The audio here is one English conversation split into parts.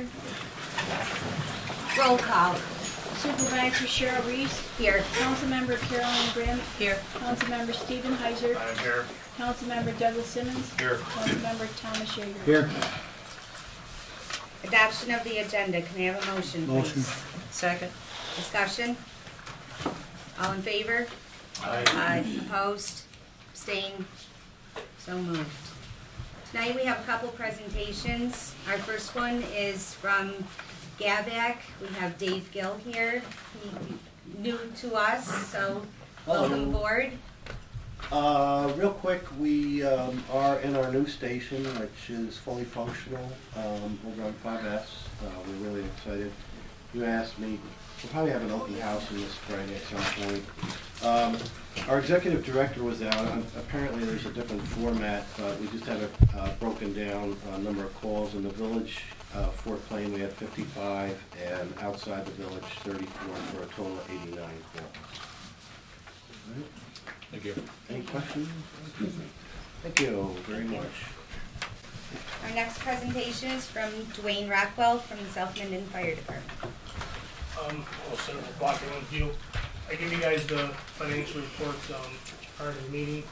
Supervisor. Roll call. Supervisor Cheryl Reese. Here. Councilmember Carolyn Grimm. Here. Councilmember Stephen Heiser. I'm here. Councilmember Douglas Simmons. Here. Councilmember Thomas Yeager. Here. Adoption of the agenda. Can I have a motion, please? Motion. Second. Discussion? All in favor? Aye. Aye. Opposed? Abstained? So moved. Tonight we have a couple presentations. Our first one is from Gavac. We have Dave Gill here. He's new to us, so welcome aboard. Real quick, we are in our new station, which is fully functional over on 5S. We're really excited. You asked me, we'll probably have an open house in the spring at some point. Our executive director was out. Apparently there's a different format, but we just had a broken down number of calls in the village. Fort Plain we had 55, and outside the village 34, for a total of 89 calls. Right. Thank you. Any questions? Thank you very much. Our next presentation is from Dwayne Rockwell from the South Minden Fire Department. I'll start with walking with you. I give you guys the financial report prior to the meeting.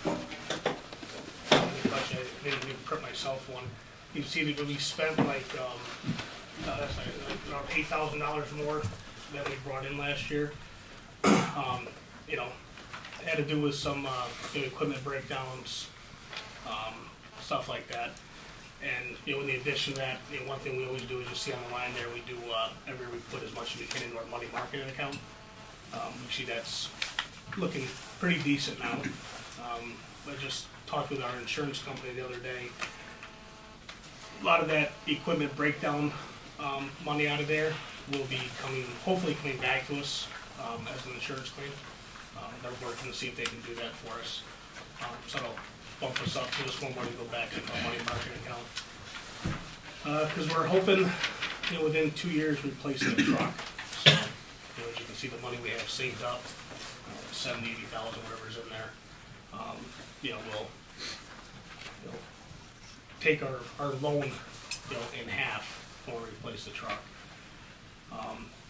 I didn't even print myself one. You see that we spent like around $8,000 more than we brought in last year. You know, it had to do with some equipment breakdowns, stuff like that. And you know, in addition to that, you know, one thing we always do is, you see on the line there, we do every year we put as much as we can into our money market account. We see that's looking pretty decent now. I just talked with our insurance company the other day. A lot of that equipment breakdown money out of there will be hopefully coming back to us as an insurance claim. They're working to see if they can do that for us. So it'll bump us up to this one money to go back into our money market account. Because we're hoping, you know, within 2 years replacing the truck. So, you know, as you can see, the money we have saved up, 70, 80,000, whatever's in there. You know, we'll take our loan, you know, in half before we replace the truck.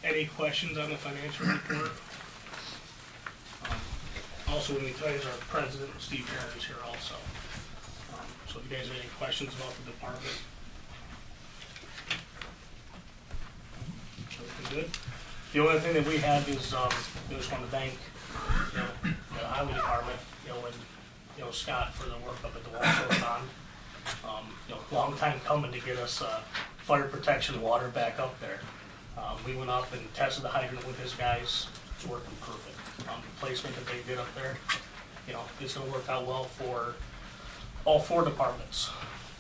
Any questions on the financial report? Also, with me today is our president, Steve Perry, is here also. So if you guys have any questions about the department. Everything good? The only thing that we had is, I just want to thank, you know, the highway department, you know, and, you know, Scott for the work up at the Walsall Pond. You know, long time coming to get us fire protection water back up there. We went up and tested the hydrant with his guys. It's working perfect. The placement that they did up there, you know, it's going to work out well for all 4 departments.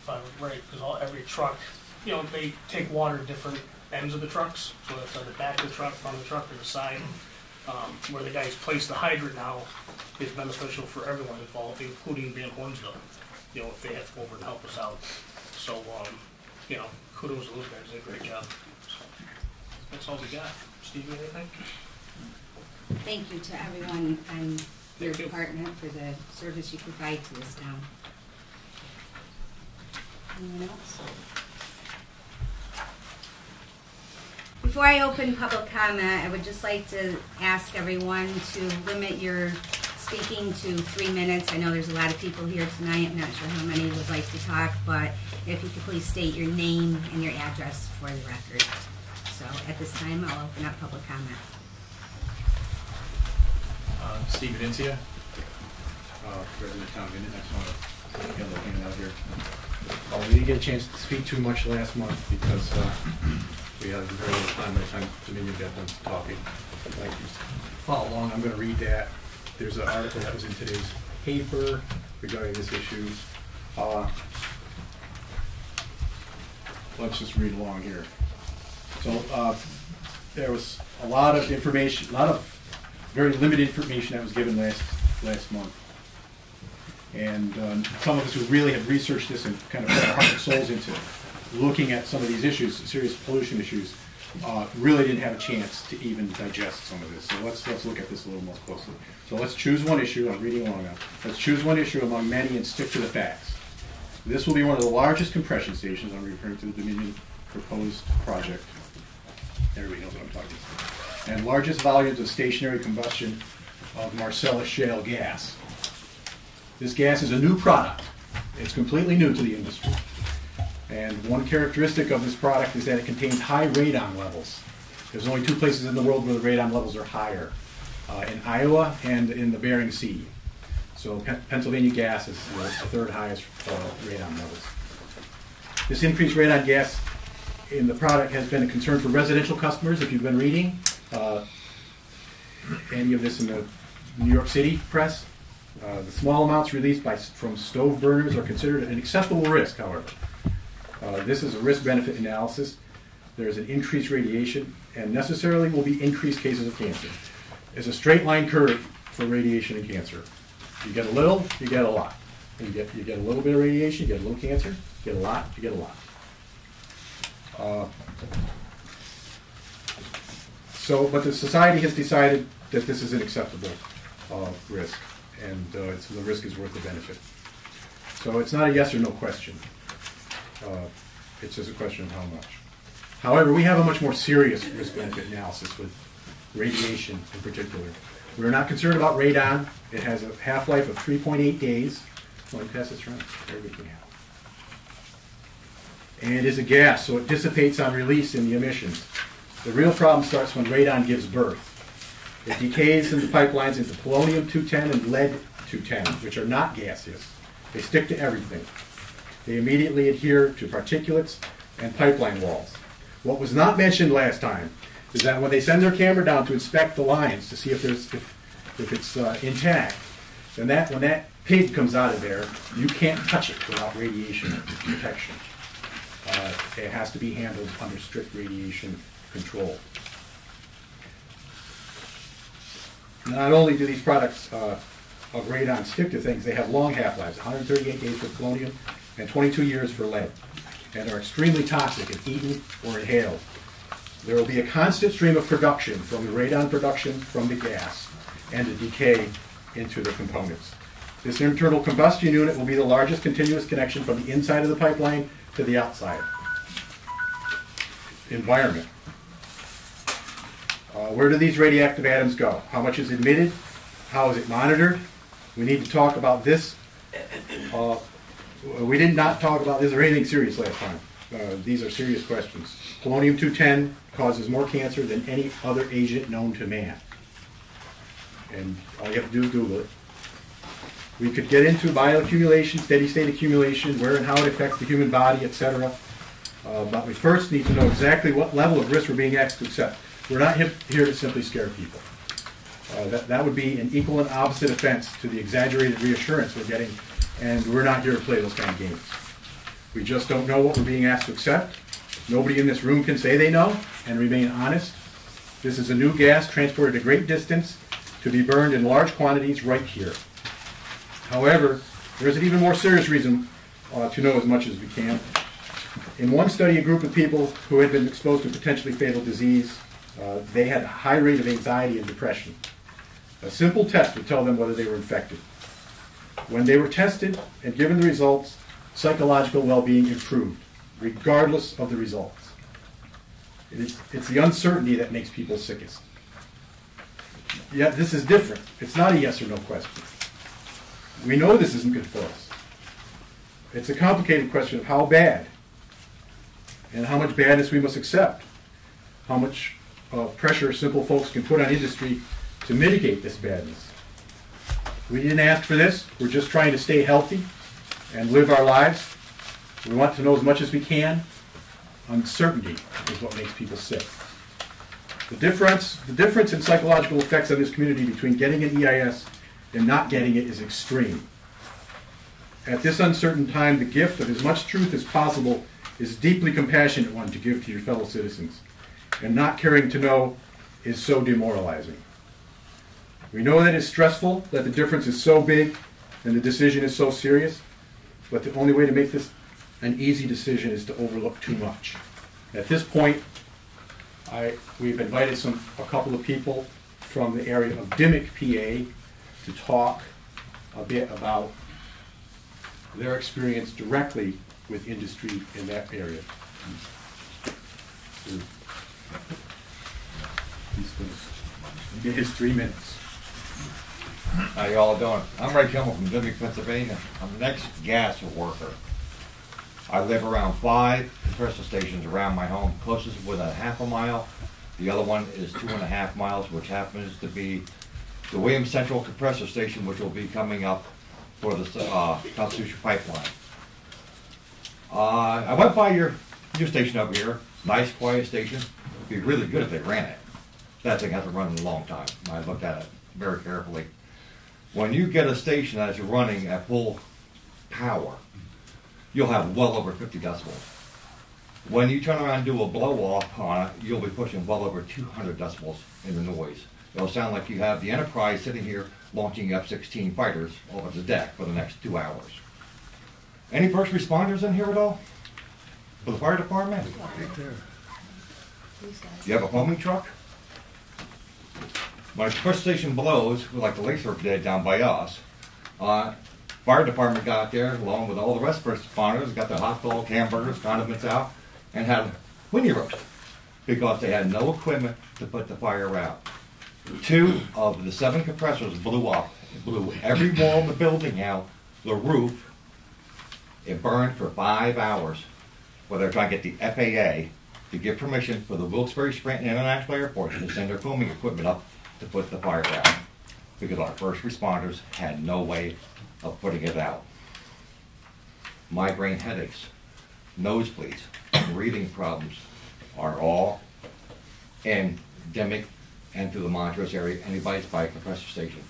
If I'm right, because every truck, you know, they take water at different ends of the trucks. So that's on the back of the truck, front of the truck, or the side. Where the guys place the hydrant now is beneficial for everyone involved, including Van Hornsville. You know, if they have to go over and help us out. So, you know, kudos to those guys. They did a great job. So, that's all we got. Steve, anything? Thank you to everyone and your department for the service you provide to this town. Anyone else? Before I open public comment, I would just like to ask everyone to limit your speaking to 3 minutes. I know there's a lot of people here tonight. I'm not sure how many would like to talk, but if you could please state your name and your address for the record. So at this time, I'll open up public comment. Steve Adencia, President of Town Minden. I just want to get a little hand out here. We didn't get a chance to speak too much last month because we had very little time by the time Dominion got done talking. I'd like to follow along. I'm going to read that. There's an article that was in today's paper regarding this issue. Let's just read along here. So there was a lot of information, very limited information that was given last month. And some of us who really have researched this and kind of put our heart and souls into looking at some of these issues, serious pollution issues, really didn't have a chance to even digest some of this. So let's look at this a little more closely. So let's choose one issue. I'm reading along now. Let's choose one issue among many and stick to the facts. This will be one of the largest compression stations. I'm referring to the Minden proposed project. Everybody knows what I'm talking about. And largest volumes of stationary combustion of Marcellus shale gas. This gas is a new product. It's completely new to the industry. And one characteristic of this product is that it contains high radon levels. There's only 2 places in the world where the radon levels are higher, in Iowa and in the Bering Sea. So Pennsylvania gas is the 3rd highest radon levels. This increased radon gas in the product has been a concern for residential customers. If you've been reading any of this in the New York City press, the small amounts released from stove burners are considered an acceptable risk, however. This is a risk-benefit analysis. There's an increased radiation and necessarily will be increased cases of cancer. It's a straight line curve for radiation and cancer. You get a little, you get a lot. You get a little bit of radiation, you get a little cancer, you get a lot, you get a lot. But the society has decided that this is an acceptable risk, and so the risk is worth the benefit. So it's not a yes or no question. It's just a question of how much. However, we have a much more serious risk-benefit analysis with radiation in particular. We're not concerned about radon. It has a half-life of 3.8 days. Let me pass this around. There we go. And it is a gas, so it dissipates on release in the emissions. The real problem starts when radon gives birth. It decays in the pipelines into polonium-210 and lead-210, which are not gaseous. They stick to everything. They immediately adhere to particulates and pipeline walls. What was not mentioned last time is that when they send their camera down to inspect the lines to see if it's intact, then when that pig comes out of there, you can't touch it without radiation protection. It has to be handled under strict radiation control. Not only do these products of radon stick to things, they have long half-lives, 138 days for polonium and 22 years for lead, and are extremely toxic if eaten or inhaled. There will be a constant stream of production from the radon production from the gas and the decay into the components. This internal combustion unit will be the largest continuous connection from the inside of the pipeline to the outside environment. Where do these radioactive atoms go? How much is emitted? How is it monitored? We need to talk about this. We did not talk about this or anything serious last time. These are serious questions. Polonium-210 causes more cancer than any other agent known to man. And all you have to do is Google it. We could get into bioaccumulation, steady state accumulation, where and how it affects the human body, etc. But we first need to know exactly what level of risk we're being asked to accept. We're not here to simply scare people. That would be an equal and opposite offense to the exaggerated reassurance we're getting, and we're not here to play those kind of games. We just don't know what we're being asked to accept. Nobody in this room can say they know and remain honest. This is a new gas transported a great distance to be burned in large quantities right here. However, there is an even more serious reason to know as much as we can. In one study, a group of people who had been exposed to potentially fatal disease, they had a high rate of anxiety and depression. A simple test would tell them whether they were infected. When they were tested and given the results, psychological well-being improved, regardless of the results. It's the uncertainty that makes people sickest. Yet this is different. It's not a yes or no question. We know this isn't good for us. It's a complicated question of how bad and how much badness we must accept, how much pressure simple folks can put on industry to mitigate this badness. We didn't ask for this. We're just trying to stay healthy and live our lives. We want to know as much as we can. Uncertainty is what makes people sick. The difference in psychological effects on this community between getting an EIS and not getting it is extreme. At this uncertain time, the gift of as much truth as possible is a deeply compassionate one to give to your fellow citizens, and not caring to know is so demoralizing. We know that it's stressful, that the difference is so big and the decision is so serious, but the only way to make this an easy decision is to overlook too much. At this point, we've invited a couple of people from the area of Dimmock, PA, to talk a bit about their experience directly with industry in that area. He's going to get his 3 minutes. How y'all doing? I'm Ray Kimmel from Minden, Pennsylvania. I'm an ex-gas worker. I live around 5 compressor stations around my home. Closest within a half a mile. The other one is 2.5 miles, which happens to be the Williams Central Compressor Station, which will be coming up for the Constitution Pipeline. I went by your station up here. Nice, quiet station. It'd be really good if they ran it. That thing hasn't run in a long time. I looked at it very carefully. When you get a station that's running at full power, you'll have well over 50 decibels. When you turn around and do a blow-off on it, you'll be pushing well over 200 decibels in the noise. It'll sound like you have the Enterprise sitting here launching F-16 fighters over the deck for the next 2 hours. Any first responders in here at all? For the fire department? Do you have a foaming truck? When a compressor station blows, like the Lathrop did down by us, fire department got there along with all the rest of first responders, got their hot dogs, hamburgers, condiments out, and had windy roast because they had no equipment to put the fire out. 2 of the 7 compressors blew up. It blew every wall in the building out, the roof. It burned for 5 hours while they're trying to get the FAA to give permission for the Wilkes-Barre-Scranton International Airport to send their foaming equipment up to put the fire out because our first responders had no way of putting it out. Migraine headaches, nosebleeds, breathing problems are all endemic and through the Montrose area. Anybody's by a compressor station.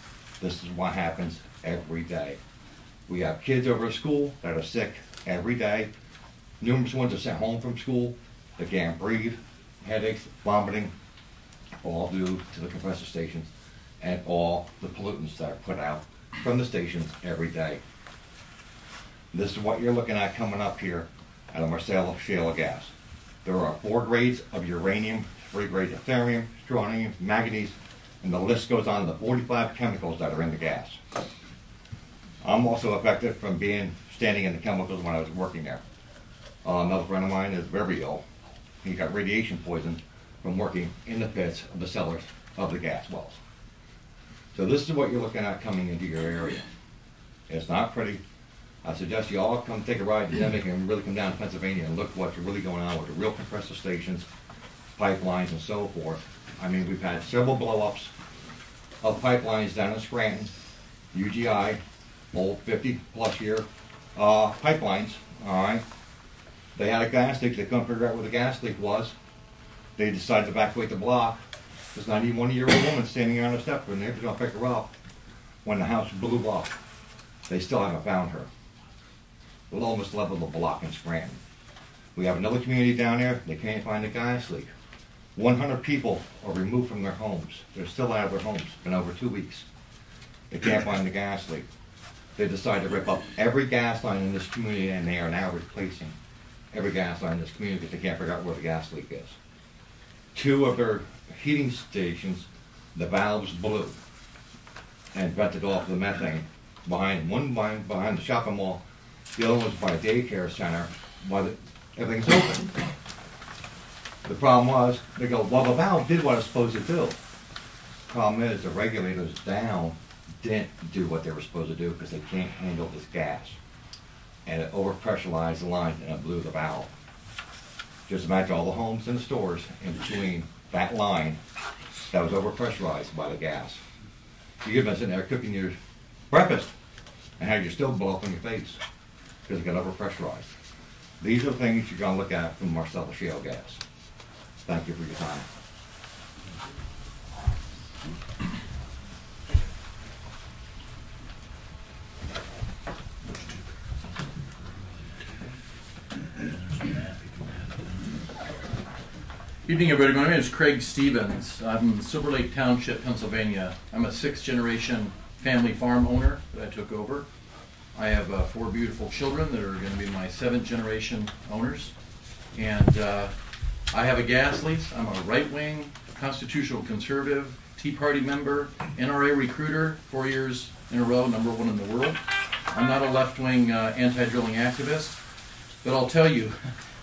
This is what happens every day. We have kids over at school that are sick every day. Numerous ones are sent home from school. They can't breathe, headaches, vomiting, all due to the compressor stations and all the pollutants that are put out from the stations every day. This is what you're looking at coming up here at a Marcellus shale gas. There are 4 grades of uranium, 3 grades of thorium, strontium, manganese, and the list goes on to the 45 chemicals that are in the gas. I'm also affected from standing in the chemicals when I was working there. Another friend of mine is very ill. He got radiation poison from working in the pits of the cellars of the gas wells. So this is what you're looking at coming into your area. It's not pretty. I suggest you all come take a ride to Minden and really come down to Pennsylvania and look what's really going on with the real compressor stations, pipelines, and so forth. I mean, we've had several blow-ups of pipelines down in Scranton, UGI, old 50-plus year pipelines, all right? They had a gas leak. They couldn't figure out where the gas leak was. They decided to evacuate the block. This 91-year-old woman standing on the step, and they were going to pick her up when the house blew up. They still haven't found her. We'll almost level the block in Scranton. We have another community down there. They can't find the gas leak. 100 people are removed from their homes. They're still out of their homes. It's been over 2 weeks. They can't find the gas leak. They decided to rip up every gas line in this community, and they are now replacing every gas line in this community because they can't figure out where the gas leak is. 2 of their heating stations, the valves blew and vented off the methane behind the shopping mall. The other one was by a daycare center while everything's open. The problem was, they go, well, the valve did what it's supposed to do. Problem is, the regulators down didn't do what they were supposed to do because they can't handle this gas. And it overpressurized the line and it blew the valve. Just imagine all the homes and the stores in between that line that was overpressurized by the gas. You could have been sitting there cooking your breakfast and had your stove blow up in your face because it got overpressurized. These are the things you're going to look at from Marcellus shale gas. Thank you for your time. Evening, everybody. My name is Craig Stevens. I'm in Silver Lake Township, Pennsylvania. I'm a 6th-generation family farm owner that I took over. I have 4 beautiful children that are going to be my 7th-generation owners. And I have a gas lease. I'm a right-wing, constitutional conservative, Tea Party member, NRA recruiter, 4 years in a row, #1 in the world. I'm not a left-wing anti-drilling activist, but I'll tell you,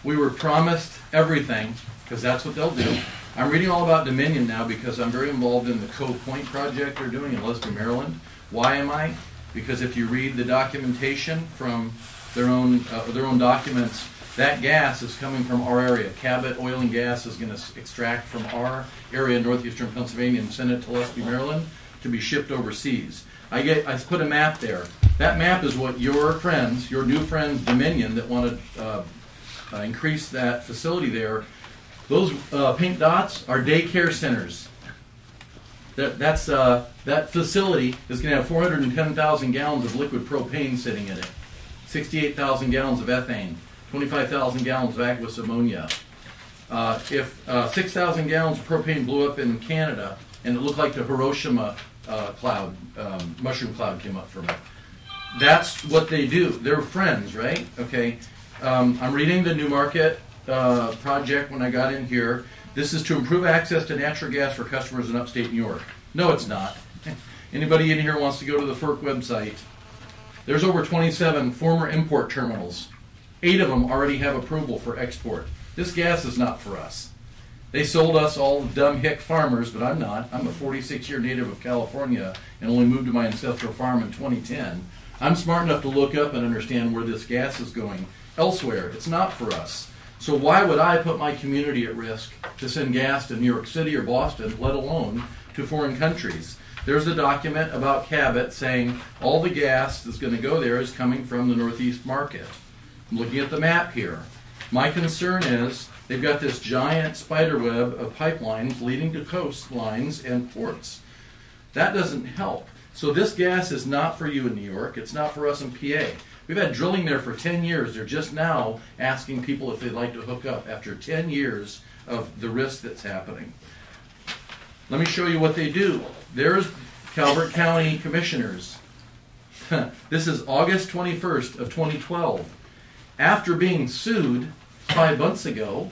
we were promised everything, because that's what they'll do. I'm reading all about Dominion now because I'm very involved in the Cove Point project they're doing in Leicester, Maryland. Why am I? Because if you read the documentation from their own documents, that gas is coming from our area. Cabot Oil and Gas is going to extract from our area in northeastern Pennsylvania and send it to Leicester, Maryland to be shipped overseas. I put a map there. That map is what your friends, your new friends, Dominion, that want to increase that facility there. Those pink dots are daycare centers. That facility is going to have 410,000 gallons of liquid propane sitting in it, 68,000 gallons of ethane, 25,000 gallons of aqueous ammonia. If 6,000 gallons of propane blew up in Canada and it looked like the Hiroshima mushroom cloud came up from it, that's what they do. They're friends, right? Okay. I'm reading the Newmarket project when I got in here. This is to improve access to natural gas for customers in upstate New York. No, it's not. Anybody in here wants to go to the FERC website. There's over 27 former import terminals. 8 of them already have approval for export. This gas is not for us. They sold us all dumb hick farmers, but I'm not. I'm a 46-year native of California and only moved to my ancestral farm in 2010. I'm smart enough to look up and understand where this gas is going elsewhere. It's not for us. So why would I put my community at risk to send gas to New York City or Boston, let alone to foreign countries? There's a document about Cabot saying all the gas that's going to go there is coming from the Northeast market. I'm looking at the map here. My concern is they've got this giant spider web of pipelines leading to coastlines and ports. That doesn't help. So this gas is not for you in New York. It's not for us in PA. We've had drilling there for 10 years. They're just now asking people if they'd like to hook up after 10 years of the risk that's happening. Let me show you what they do. There's Calvert County commissioners. This is August 21st of 2012. After being sued 5 months ago,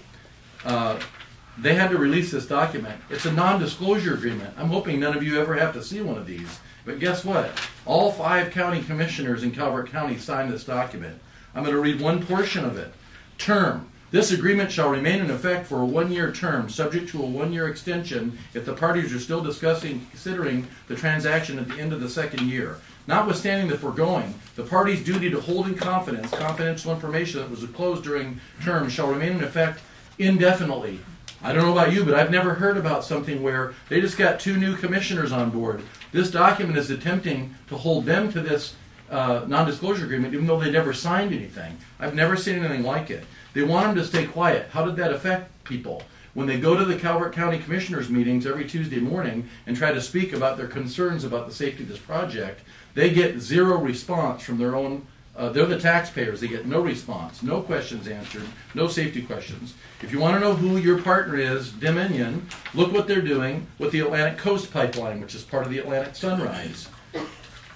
they had to release this document. It's a non-disclosure agreement. I'm hoping none of you ever have to see one of these. But guess what? All 5 county commissioners in Calvert County signed this document. I'm going to read one portion of it. Term. This agreement shall remain in effect for a 1-year term, subject to a 1-year extension if the parties are still considering the transaction at the end of the 2nd year. Notwithstanding the foregoing, the parties' duty to hold in confidence confidential information that was disclosed during term shall remain in effect indefinitely. I don't know about you, but I've never heard about something where they just got 2 new commissioners on board. This document is attempting to hold them to this non-disclosure agreement, even though they never signed anything. I've never seen anything like it. They want them to stay quiet. How did that affect people? When they go to the Calvert County Commissioners meetings every Tuesday morning and try to speak about their concerns about the safety of this project, they get 0 response from their own. They're the taxpayers. They get no response, no questions answered, no safety questions. If you want to know who your partner is, Dominion, look what they're doing with the Atlantic Coast Pipeline, which is part of the Atlantic Sunrise.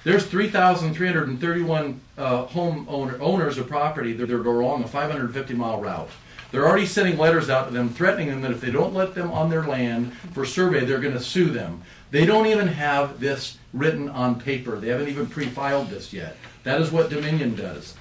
There's 3,331 owners of property that are along a 550-mile route. They're already sending letters out to them threatening them that if they don't let them on their land for survey, they're going to sue them. They don't even have this written on paper. They haven't even pre-filed this yet. That is what Dominion does.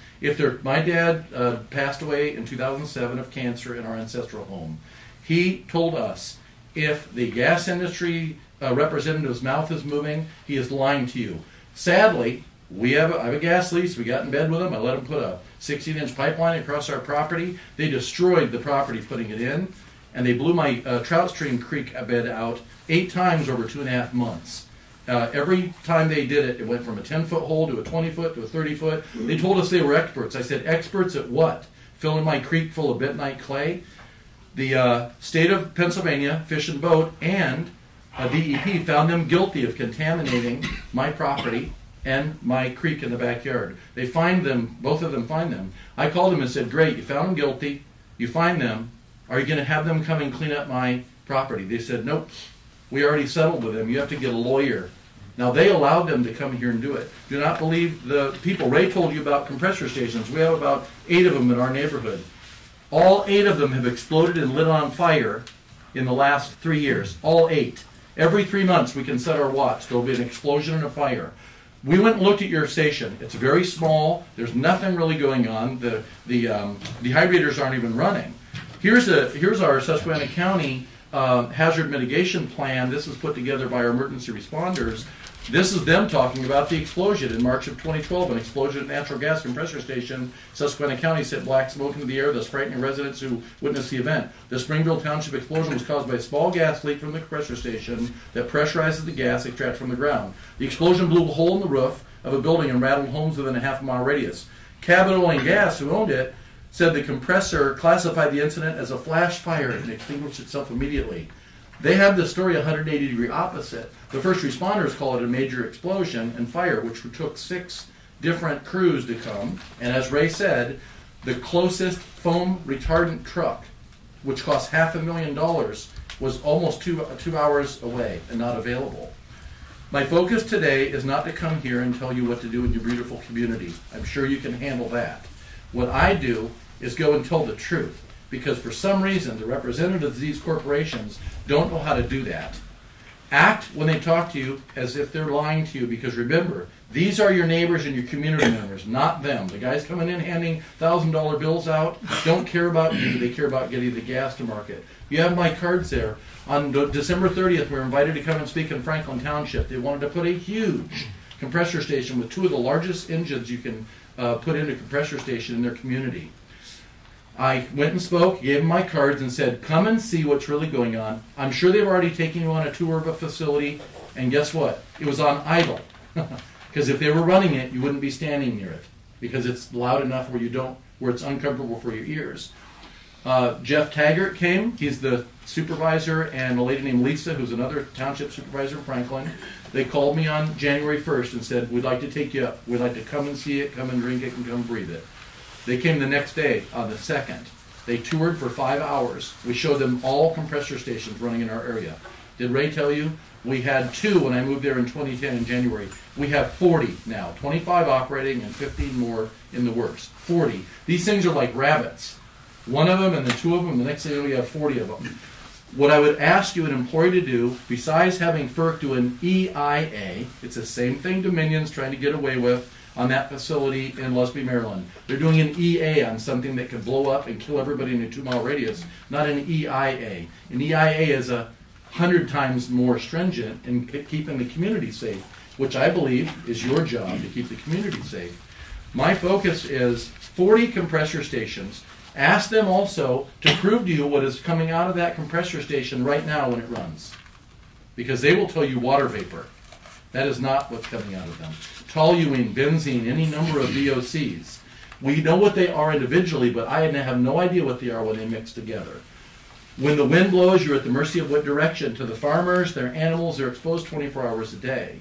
My dad passed away in 2007 of cancer in our ancestral home. He told us, if the gas industry representative's mouth is moving, he is lying to you. Sadly, I have a gas lease. We got in bed with them. I let them put a 16-inch pipeline across our property. They destroyed the property putting it in, and they blew my trout stream creek bed out 8 times over 2.5 months. Every time they did it, it went from a 10-foot hole to a 20-foot to a 30-foot. They told us they were experts. I said, experts at what? Filling my creek full of bentonite clay? The state of Pennsylvania, Fish and Boat, and DEP found them guilty of contaminating my property and my creek in the backyard. They fined them, both of them fined them. I called them and said, great, you found them guilty, you fined them, are you going to have them come and clean up my property? They said, nope, we already settled with them, you have to get a lawyer. Now they allowed them to come here and do it. Do not believe the people. Ray told you about compressor stations. We have about 8 of them in our neighborhood. All 8 of them have exploded and lit on fire in the last 3 years. All 8. Every 3 months we can set our watch. There will be an explosion and a fire. We went and looked at your station. It's very small. There's nothing really going on. The dehydrators aren't even running. Here's our Susquehanna County hazard mitigation plan. This was put together by our emergency responders. This is them talking about the explosion in March of 2012, an explosion at a natural gas compressor station. Susquehanna County sent black smoke into the air, thus frightening residents who witnessed the event. The Springville Township explosion was caused by a small gas leak from the compressor station that pressurizes the gas extracted from the ground. The explosion blew a hole in the roof of a building and rattled homes within a half-mile radius. Cabot Oil and Gas, who owned it, said the compressor classified the incident as a flash fire and extinguished itself immediately. They have the story 180-degree opposite. The first responders call it a major explosion and fire, which took 6 different crews to come. And as Ray said, the closest foam retardant truck, which cost $500,000, was almost 2 hours away and not available. My focus today is not to come here and tell you what to do in your beautiful community. I'm sure you can handle that. What I do is go and tell the truth, because for some reason the representatives of these corporations don't know how to do that. Act when they talk to you as if they're lying to you, because remember, these are your neighbors and your community members, not them. The guys coming in handing $1,000 bills out don't care about you. They care about getting the gas to market. You have my cards there. On December 30th, we were invited to come and speak in Franklin Township. They wanted to put a huge compressor station with 2 of the largest engines you can put in a compressor station in their community. I went and spoke, gave them my cards, and said, come and see what's really going on. I'm sure they've already taken you on a tour of a facility, and guess what? It was on idle. Because if they were running it, you wouldn't be standing near it, because it's loud enough where it's uncomfortable for your ears. Jeff Taggart came. He's the supervisor, and a lady named Lisa, who's another township supervisor in Franklin. They called me on January 1st and said, we'd like to take you up. We'd like to come and see it, come and drink it, and come breathe it. They came the next day, on the 2nd. They toured for 5 hours. We showed them all compressor stations running in our area. Did Ray tell you? We had 2 when I moved there in 2010 in January. We have 40 now, 25 operating and 15 more in the works. 40. These things are like rabbits. 1 of them and then 2 of them, the next day we have 40 of them. What I would ask you and implore you to do, besides having FERC do an EIA, it's the same thing Dominion's trying to get away with on that facility in Lusby, Maryland. They're doing an EA on something that could blow up and kill everybody in a 2-mile radius, not an EIA. An EIA is 100 times more stringent in keeping the community safe, which I believe is your job, to keep the community safe. My focus is 40 compressor stations. Ask them also to prove to you what is coming out of that compressor station right now when it runs, because they will tell you water vapor. That is not what's coming out of them. Toluene, benzene, any number of VOCs. We know what they are individually, but I have no idea what they are when they mix together. When the wind blows, you're at the mercy of what direction. To the farmers, their animals, they're exposed 24 hours a day.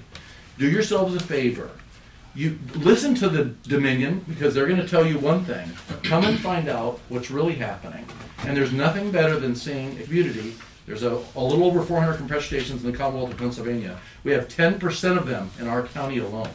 Do yourselves a favor. You listen to the Dominion, because they're going to tell you one thing. Come and find out what's really happening. And there's nothing better than seeing a community. There's a little over 400 compressor stations in the Commonwealth of Pennsylvania. We have 10% of them in our county alone.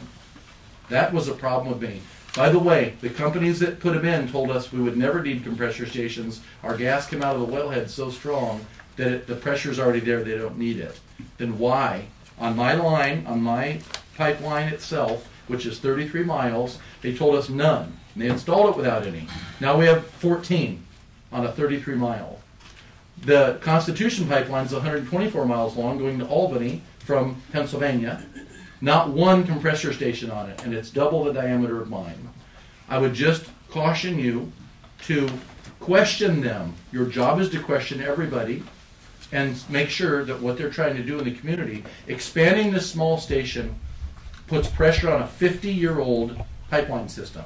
That was a problem with me. By the way, the companies that put them in told us we would never need compressor stations. Our gas came out of the wellhead so strong that the pressure's already there, they don't need it. Then why? On my line, on my pipeline itself, which is 33 miles, they told us none. And they installed it without any. Now we have 14 on a 33 mile. The Constitution pipeline is 124 miles long, going to Albany from Pennsylvania. Not one compressor station on it, and it's double the diameter of mine. I would just caution you to question them. Your job is to question everybody and make sure that what they're trying to do in the community, expanding this small station, puts pressure on a 50-year-old pipeline system.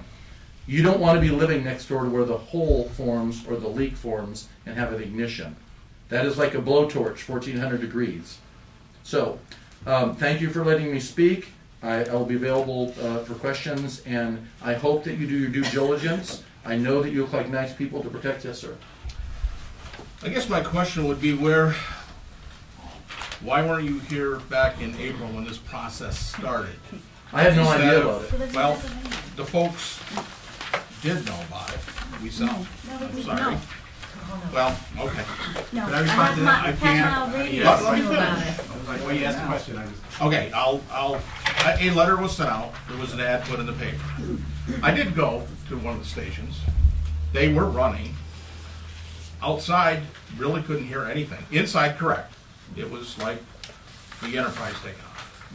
You don't want to be living next door to where the hole forms or the leak forms and have an ignition. That is like a blowtorch, 1400 degrees. So, thank you for letting me speak. I will be available for questions, and I hope that you do your due diligence. I know that you look like nice people to protect us, sir. I guess my question would be why weren't you here back in April when this process started? I had no idea about it. Well, the folks did know about it. We saw. I'm sorry. Oh, no. Well, okay. No, Can I respond to that? I can't. National Radio Let me knew about finish. it. Well, you asked the question, I just. Okay, a letter was sent out, there was an ad put in the paper. I did go to one of the stations, they were running. Outside, really couldn't hear anything. Inside, correct. It was like the Enterprise taking off.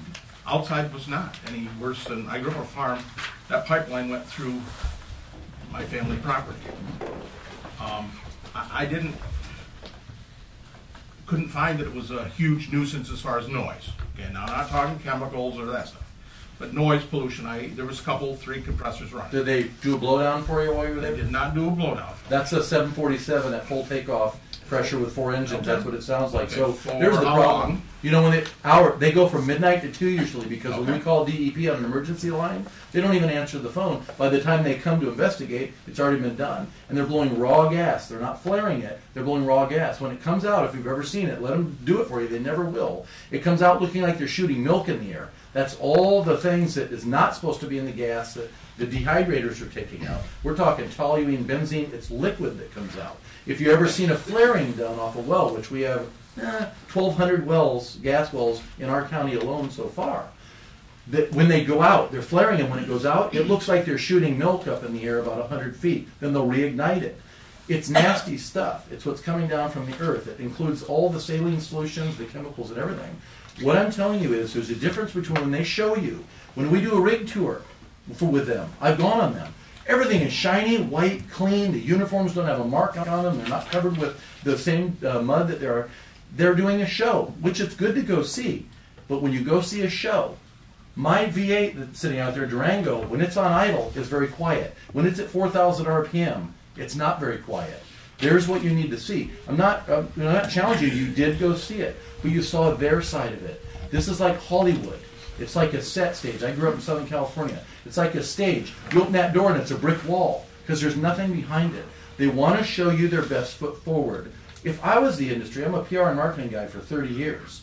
Outside was not any worse than, I grew up on a farm, that pipeline went through my family property. I couldn't find that it was a huge nuisance as far as noise. Okay, now I'm not talking chemicals or that stuff, but noise pollution. There was a couple, 3 compressors running. Did they do a blowdown for you while you were there? They did not do a blowdown. That's a 747 at full takeoff pressure with 4 engines. Okay. That's what it sounds like. Okay. So For there's the how problem. long? You know, when they go from midnight to 2 usually, because when we Okay. call DEP on an emergency line, they don't even answer the phone. By the time they come to investigate, it's already been done. And they're blowing raw gas. They're not flaring it. They're blowing raw gas. When it comes out, if you've ever seen it, let them do it for you. They never will. It comes out looking like they're shooting milk in the air. That's all the things that is not supposed to be in the gas that the dehydrators are taking out. We're talking toluene, benzene. It's liquid that comes out. If you ever seen a flaring done off a well, which we have 1,200 wells, gas wells in our county alone so far, that when they go out, they're flaring, and when it goes out, it looks like they're shooting milk up in the air about 100 feet. Then they'll reignite it. It's nasty stuff. It's what's coming down from the earth. It includes all the saline solutions, the chemicals, and everything. What I'm telling you is there's a difference between when they show you, when we do a rig tour with them, I've gone on them, everything is shiny, white, clean, the uniforms don't have a mark on them, they're not covered with the same mud that they're doing a show, which it's good to go see. But when you go see a show, my V8 that's sitting out there, Durango, when it's on idle, is very quiet. When it's at 4,000 RPM, it's not very quiet. There's what you need to see. I'm not challenging you. You did go see it, but you saw their side of it. This is like Hollywood. It's like a set stage. I grew up in Southern California. It's like a stage. You open that door and it's a brick wall because there's nothing behind it. They want to show you their best foot forward. If I was the industry, I'm a PR and marketing guy for 30 years.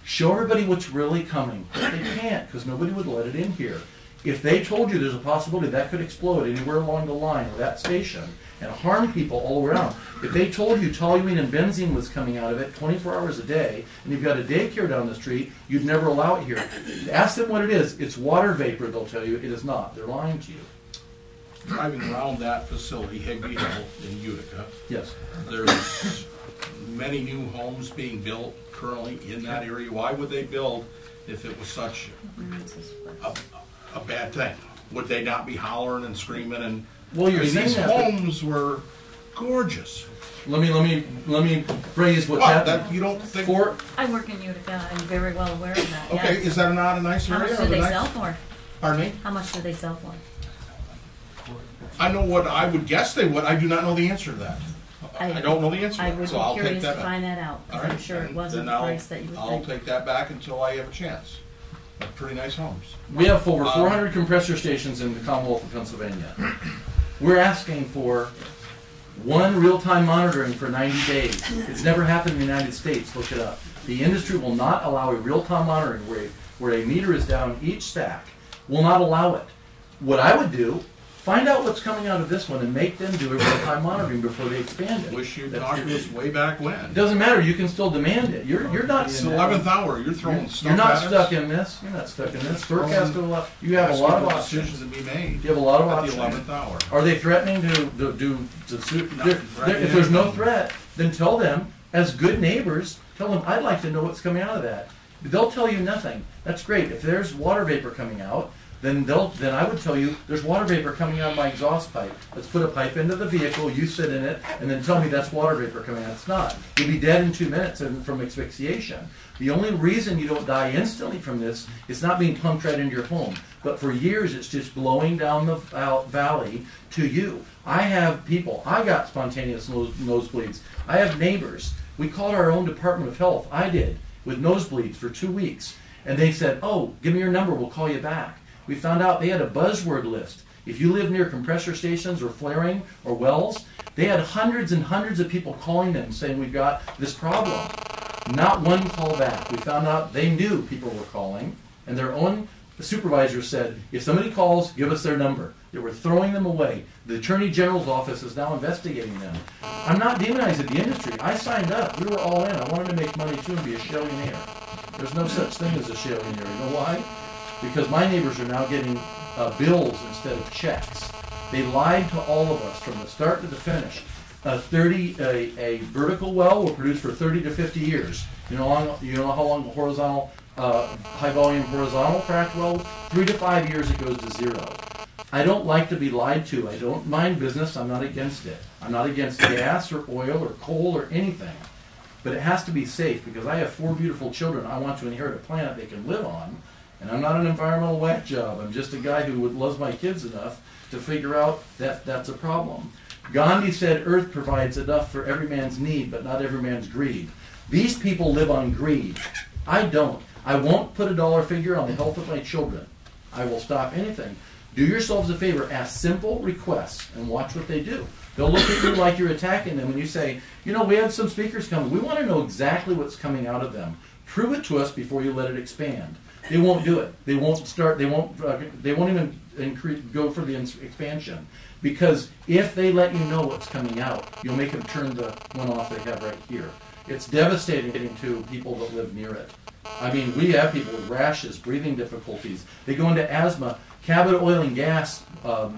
Show everybody what's really coming. But they can't because nobody would let it in here. If they told you there's a possibility that could explode anywhere along the line or that station and harm people all around, if they told you toluene and benzene was coming out of it 24 hours a day, and you've got a daycare down the street, you'd never allow it here. Ask them what it is. It's water vapor, they'll tell you. It is not. They're lying to you. Driving around that facility, Higbee Hill in Utica, Yes. there's many new homes being built currently in that area. Why would they build if it was such a bad thing? Would they not be hollering and screaming? And Well, you're saying these that, but homes were gorgeous. let me phrase what's What? happening. That you don't think? I work in Utica. I'm very well aware of that. Okay, yes. is that not a nice How area? much or do they nice- sell for? Pardon me? How much do they sell for? I know what I would guess they would. I do not know the answer to that. I don't know the answer I to would that, be so I'll take curious to that back. find that out. 'Cause All right, I'm sure it then- wasn't then the price that you would I'll think. take that back until I have a chance. They're pretty nice homes. We have over 400 compressor stations in the Commonwealth of Pennsylvania. We're asking for one real-time monitoring for 90 days. It's never happened in the United States. Look it up. The industry will not allow a real-time monitoring where a meter is down each stack. Will not allow it. What I would do, find out what's coming out of this one and make them do a real-time monitoring before they expand it. Wish you'd That's talked to us way back It when. doesn't matter. You can still demand it. You're not. It's the 11th hour. You're throwing stuff You're not at us. stuck in this. You're not stuck in this. FERC has to allow. You have a lot of options. decisions to be made You have a lot of at options. the 11th hour. Are they threatening to sue? Not threatening If there's no anything. threat, then tell them, as good neighbors, tell them, I'd like to know what's coming out of that. They'll tell you nothing. That's great. If there's water vapor coming out, then I would tell you, there's water vapor coming out of my exhaust pipe. Let's put a pipe into the vehicle, you sit in it, and then tell me that's water vapor coming out. It's not. You'll be dead in 2 minutes from asphyxiation. The only reason you don't die instantly from this is not being pumped right into your home. But for years, it's just blowing down the valley to you. I have people. I got spontaneous nosebleeds. I have neighbors. We called our own Department of Health. I did, with nosebleeds for 2 weeks. And they said, oh, give me your number, we'll call you back. We found out they had a buzzword list. If you live near compressor stations or flaring or wells, they had hundreds and hundreds of people calling them saying, we've got this problem. Not one call back. We found out they knew people were calling, and their own supervisor said, if somebody calls, give us their number. They were throwing them away. The Attorney General's office is now investigating them. I'm not demonizing the industry. I signed up. We were all in. I wanted to make money too and be a shillionaire. There's no such thing as a sharing area. You know why? Because my neighbors are now getting bills instead of checks. They lied to all of us from the start to the finish. A vertical well will produce for 30 to 50 years. You know how long a horizontal, high volume horizontal frac well? 3 to 5 years it goes to zero. I don't like to be lied to. I don't mind business. I'm not against it. I'm not against gas or oil or coal or anything. But it has to be safe because I have 4 beautiful children. I want to inherit a planet they can live on. And I'm not an environmental whack job. I'm just a guy who loves my kids enough to figure out that that's a problem. Gandhi said earth provides enough for every man's need, but not every man's greed. These people live on greed. I don't. I won't put a dollar figure on the health of my children. I will stop anything. Do yourselves a favor, ask simple requests, and watch what they do. They'll look at you like you're attacking them, and you say, you know, we had some speakers coming. We want to know exactly what's coming out of them. Prove it to us before you let it expand. They won't do it. They won't start. They won't even go for the expansion. Because if they let you know what's coming out, you'll make them turn the one off they have right here. It's devastating to people that live near it. I mean, we have people with rashes, breathing difficulties. They go into asthma. Cabot Oil and Gas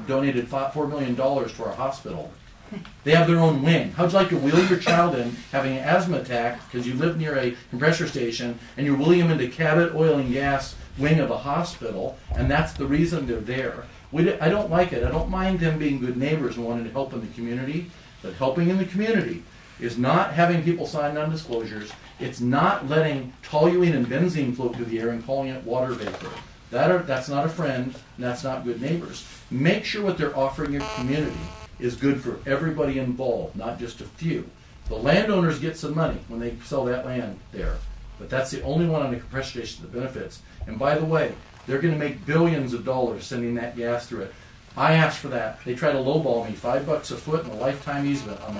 donated $4 million to our hospital. They have their own wing. How'd you like to wheel your child in having an asthma attack because you live near a compressor station and you're wheeling them into Cabot Oil and Gas wing of a hospital, and that's the reason they're there. I don't like it. I don't mind them being good neighbors and wanting to help in the community, but helping in the community is not having people sign non-disclosures. It's not letting toluene and benzene float through the air and calling it water vapor. That's not a friend, and that's not good neighbors. Make sure what they're offering your community is good for everybody involved, not just a few. The landowners get some money when they sell that land there, but that's the only one on the compressor station that benefits. And by the way, they're going to make billions of dollars sending that gas through it. I asked for that. They try to lowball me, $5 a foot and a lifetime easement on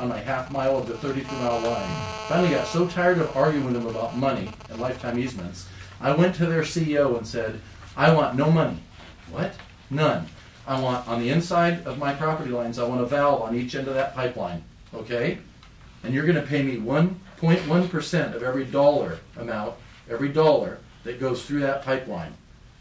my half mile of the 33-mile line. Finally got so tired of arguing with them about money and lifetime easements, I went to their CEO and said, I want no money. What? None. I want, on the inside of my property lines, I want a valve on each end of that pipeline. Okay? And you're going to pay me 1.1% of every dollar amount, every dollar that goes through that pipeline.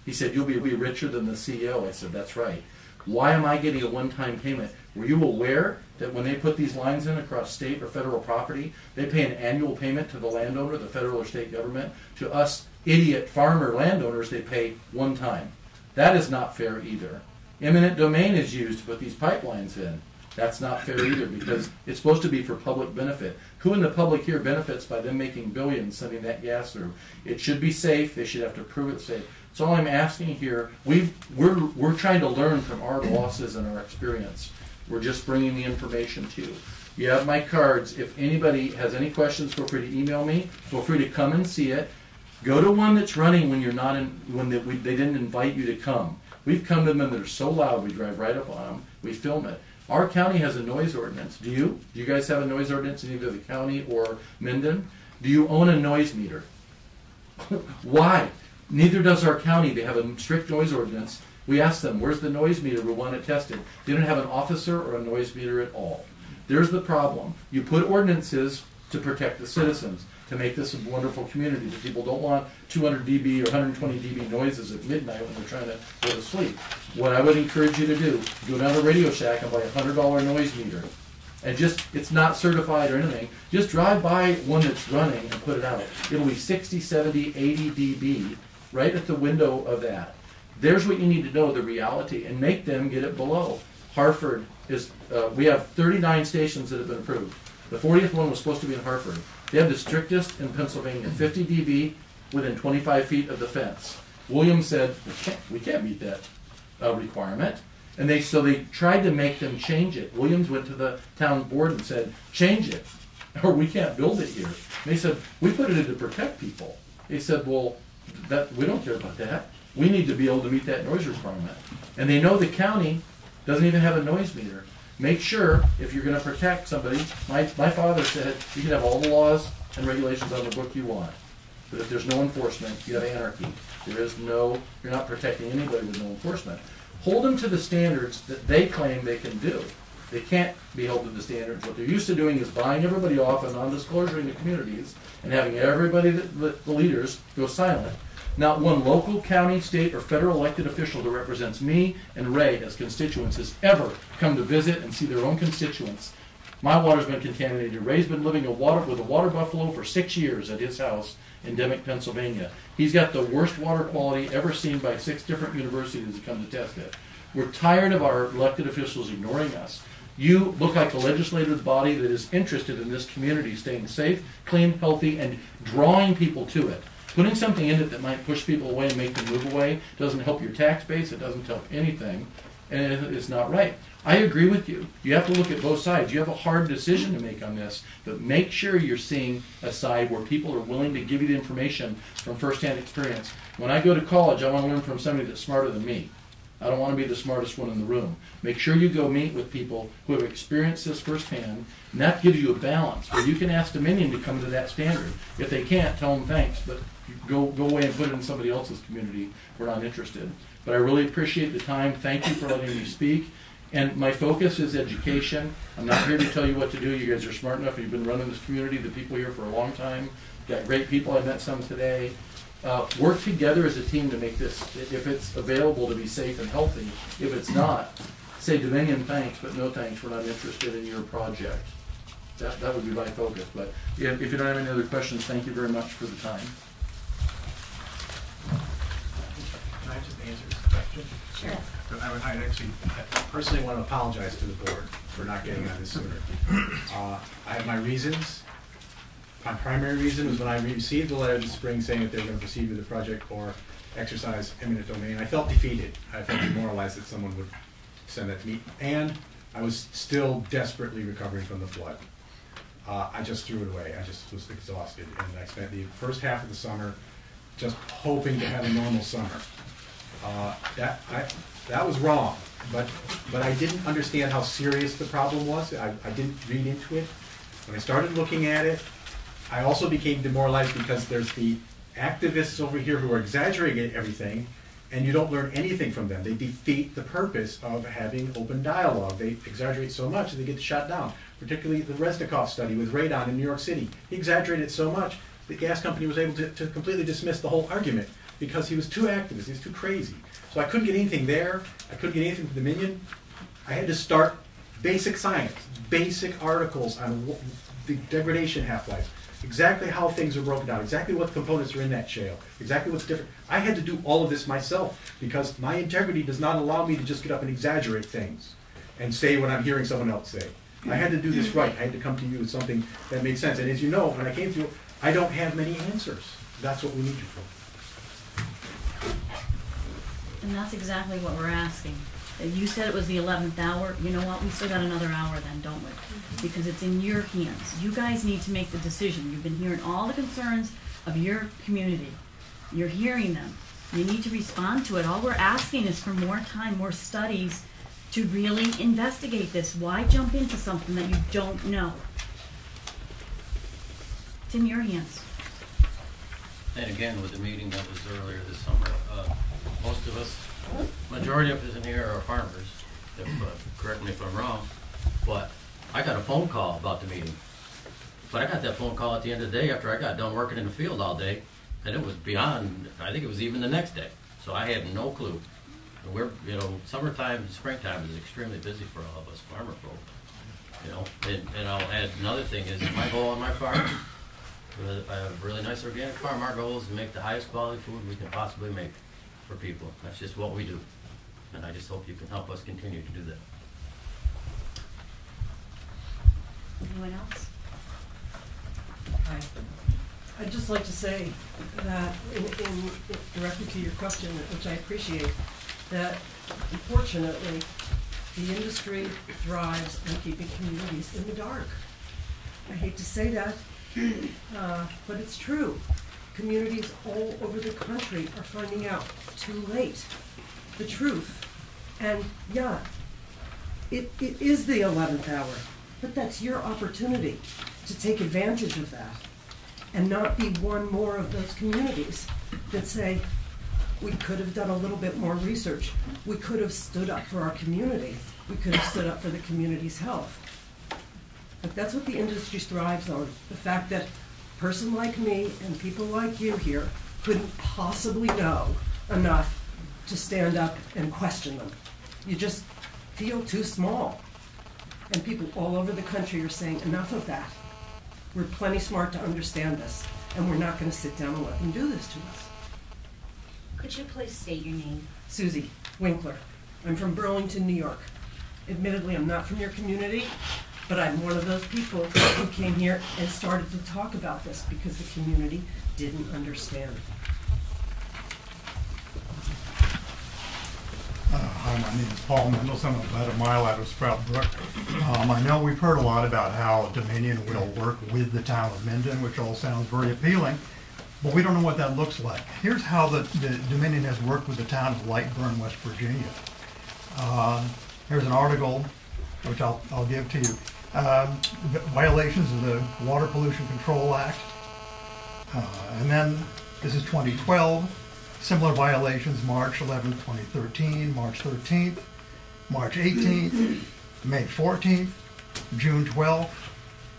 He said, you'll be richer than the CEO. I said, that's right. Why am I getting a one-time payment? Were you aware that when they put these lines in across state or federal property, they pay an annual payment to the landowner, the federal or state government? To us idiot farmer landowners, they pay one time. That is not fair either. Eminent domain is used to put these pipelines in. That's not fair either because it's supposed to be for public benefit. Who in the public here benefits by them making billions sending that gas through? It should be safe. They should have to prove it's safe. So all I'm asking here, we're trying to learn from our losses and our experience. We're just bringing the information to you. You have my cards. If anybody has any questions, feel free to email me. Feel free to come and see it. Go to one that's running when you're not in, when they didn't invite you to come. We've come to them that are so loud we drive right up on them. We film it. Our county has a noise ordinance. Do you? Do you guys have a noise ordinance in either the county or Minden? Do you own a noise meter? Why? Neither does our county. They have a strict noise ordinance. We asked them, where's the noise meter? We want it tested. They don't have an officer or a noise meter at all. There's the problem. You put ordinances to protect the citizens, to make this a wonderful community. The people don't want 200 dB or 120 dB noises at midnight when they're trying to go to sleep. What I would encourage you to do, go down to Radio Shack and buy a $100 noise meter. And it's not certified or anything. Just drive by one that's running and put it out. It'll be 60, 70, 80 dB right at the window of that. There's what you need to know, the reality, and make them get it below. Hartford is, we have 39 stations that have been approved. The 40th one was supposed to be in Hartford. They have the strictest in Pennsylvania, 50 dB within 25 feet of the fence. Williams said, we can't meet that requirement. And so they tried to make them change it. Williams went to the town board and said, change it, or we can't build it here. And they said, we put it in to protect people. They said, well, we don't care about that. We need to be able to meet that noise requirement. And they know the county doesn't even have a noise meter. Make sure, if you're going to protect somebody, my father said, you can have all the laws and regulations on the book you want. But if there's no enforcement, you have anarchy. You're not protecting anybody with no enforcement. Hold them to the standards that they claim they can do. They can't be held to the standards. What they're used to doing is buying everybody off and non-disclosure in the communities and having everybody, the leaders, go silent. Not one local, county, state, or federal elected official that represents me and Ray as constituents has ever come to visit and see their own constituents. My water's been contaminated. Ray's been living with a water buffalo for 6 years at his house in Minden, Pennsylvania. He's got the worst water quality ever seen by 6 different universities that come to test it. We're tired of our elected officials ignoring us. You look like a legislative body that is interested in this community staying safe, clean, healthy, and drawing people to it. Putting something in it that might push people away and make them move away doesn't help your tax base, it doesn't help anything, and it's not right. I agree with you. You have to look at both sides. You have a hard decision to make on this, but make sure you're seeing a side where people are willing to give you the information from firsthand experience. When I go to college, I want to learn from somebody that's smarter than me. I don't want to be the smartest one in the room. Make sure you go meet with people who have experienced this firsthand, and that gives you a balance where you can ask Dominion to come to that standard. If they can't, tell them thanks, but go away and put it in somebody else's community. We're not interested. But I really appreciate the time. Thank you for letting me speak. And my focus is education. I'm not here to tell you what to do. You guys are smart enough. You've been running this community, the people here for a long time. Got great people. I met some today. Work together as a team to make this, if it's available, to be safe and healthy. If it's not, say Dominion thanks, but no thanks. We're not interested in your project. That would be my focus. But if you don't have any other questions, thank you very much for the time. Can I just answer this question? Sure. I actually personally want to apologize to the board for not getting on this sooner. I have my reasons. My primary reason was when I received a letter this spring saying that they were going to proceed with the project or exercise eminent domain. I felt defeated. I felt demoralized that someone would send that to me. And I was still desperately recovering from the flood. I just threw it away. I just was exhausted. And I spent the first half of the summer just hoping to have a normal summer. That was wrong, but I didn't understand how serious the problem was. I didn't read into it. When I started looking at it, I also became demoralized because there's the activists over here who are exaggerating everything, and you don't learn anything from them. They defeat the purpose of having open dialogue. They exaggerate so much that they get shut down, particularly the Resnikoff study with radon in New York City. He exaggerated so much, the gas company was able to completely dismiss the whole argument because he was too activist, he was too crazy. So I couldn't get anything there. I couldn't get anything from Dominion. I had to start basic science, basic articles on the degradation half-life, exactly how things are broken down, exactly what components are in that shale, exactly what's different. I had to do all of this myself because my integrity does not allow me to just get up and exaggerate things and say what I'm hearing someone else say. I had to do this right. I had to come to you with something that made sense. And as you know, when I came to you, I don't have many answers. That's what we need you for. And that's exactly what we're asking. You said it was the 11th hour. You know what? We still got another hour then, don't we? Because it's in your hands. You guys need to make the decision. You've been hearing all the concerns of your community. You're hearing them. You need to respond to it. All we're asking is for more time, more studies to really investigate this. Why jump into something that you don't know? It's in your hands. And again, with the meeting that was earlier this summer, most of us, majority of us in here are farmers, correct me if I'm wrong, but I got a phone call about the meeting. But I got that phone call at the end of the day after I got done working in the field all day, and it was beyond, I think it was even the next day. So I had no clue. And we're, summertime, springtime is extremely busy for all of us farmer folk. And I'll add another thing is my goal on my farm, I have a really nice organic farm. Our goal is to make the highest quality food we can possibly make for people. That's just what we do. And I just hope you can help us continue to do that. Anyone else? Hi. I'd just like to say that in directly to your question, which I appreciate, that unfortunately the industry thrives on keeping communities in the dark. I hate to say that, but it's true. Communities all over the country are finding out too late the truth. And yeah, it is the 11th hour, but that's your opportunity to take advantage of that and not be one more of those communities that say, we could have done a little bit more research. We could have stood up for our community. we could have stood up for the community's health. But that's what the industry thrives on, the fact that a person like me and people like you here couldn't possibly know enough to stand up and question them. You just feel too small. And people all over the country are saying, enough of that. We're plenty smart to understand this, and we're not going to sit down and let them do this to us. Could you please state your name? Susie Winkler. I'm from Burlington, New York. Admittedly, I'm not from your community, but I'm one of those people who came here and started to talk about this because the community didn't understand. Hi, my name is Paul Mendelson. I'm about a mile out of Sprout Brook. I know we've heard a lot about how Dominion will work with the town of Minden, which all sounds very appealing, but we don't know what that looks like. Here's how the Dominion has worked with the town of Lightburn, West Virginia. Here's an article, which I'll give to you. Violations of the Water Pollution Control Act. And then this is 2012. Similar violations, March 11th, 2013, March 13th, March 18th, May 14th, June 12th.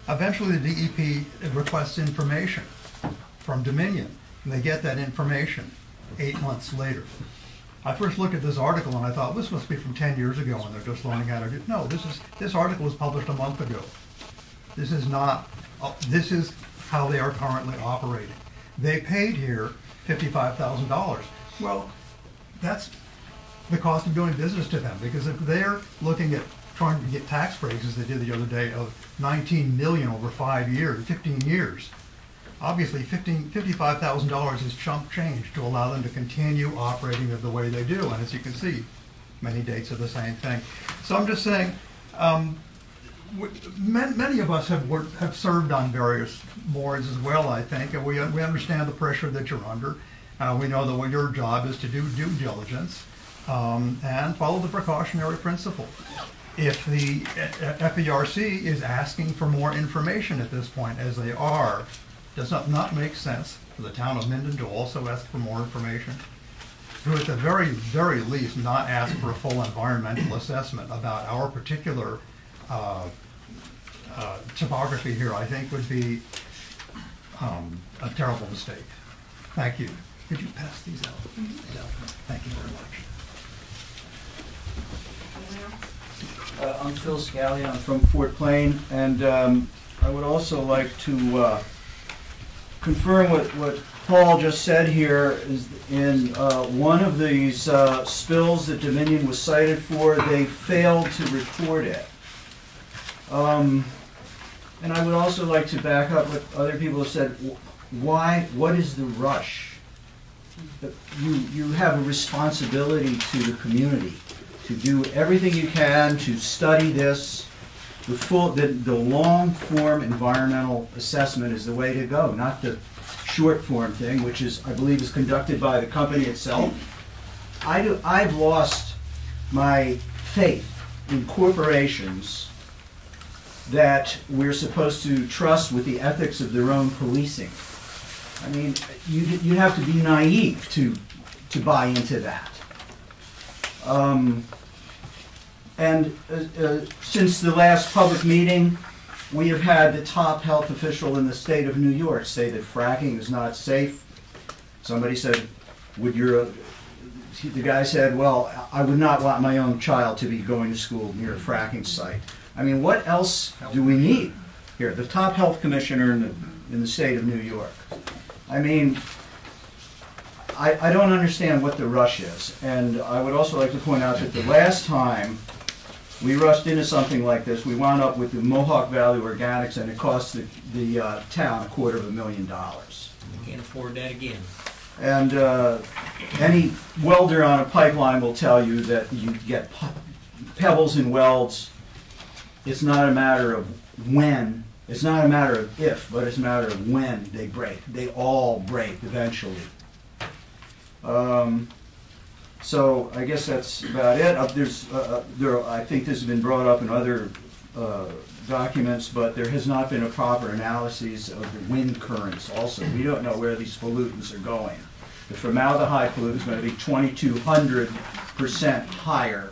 Eventually the DEP requests information from Dominion, and they get that information 8 months later. I first looked at this article and I thought, this must be from 10 years ago and they're just learning how to do it. No, this article was published a month ago. This is not, this is how they are currently operating. They paid here $55,000. Well, that's the cost of doing business to them, because if they're looking at trying to get tax breaks, as they did the other day, of $19 million over 5 years, 15 years, obviously $55,000 is chump change to allow them to continue operating the way they do. And as you can see, many dates are the same thing. So I'm just saying, many of us have served on various boards as well, I think, and we understand the pressure that you're under. We know that what your job is to do due diligence and follow the precautionary principle. If the FERC is asking for more information at this point, as they are, does not make sense for the town of Minden to also ask for more information? To at the very, very least not ask for a full environmental assessment about our particular topography here, I think would be a terrible mistake. Thank you. Could you pass these out? Thank you very much. I'm Phil Scally. I'm from Fort Plain, and I would also like to confirm what Paul just said here. Is in one of these spills that Dominion was cited for, they failed to report it. And I would also like to back up what other people have said. Why? What is the rush? You have a responsibility to the community to do everything you can to study this. The long-form environmental assessment is the way to go, not the short-form thing, which is, I believe, is conducted by the company itself. I've lost my faith in corporations that we're supposed to trust with the ethics of their own policing. I mean, you have to be naive to buy into that. Since the last public meeting, we have had the top health official in the state of New York say that fracking is not safe. Somebody said, the guy said, well, I would not want my own child to be going to school near a fracking site. I mean, what else do we need here? The top health commissioner in the state of New York. I mean, I don't understand what the rush is. And I would also like to point out that the last time we rushed into something like this, we wound up with the Mohawk Valley Organics, and it cost the town $250,000. We can't afford that again. And any welder on a pipeline will tell you that you get pebbles in welds. It's not a matter of when. It's not a matter of if, but it's a matter of when they break. They all break eventually. So I guess that's about it. I think this has been brought up in other documents, but there has not been a proper analysis of the wind currents also. We don't know where these pollutants are going. The formaldehyde pollutant is going to be 2,200% higher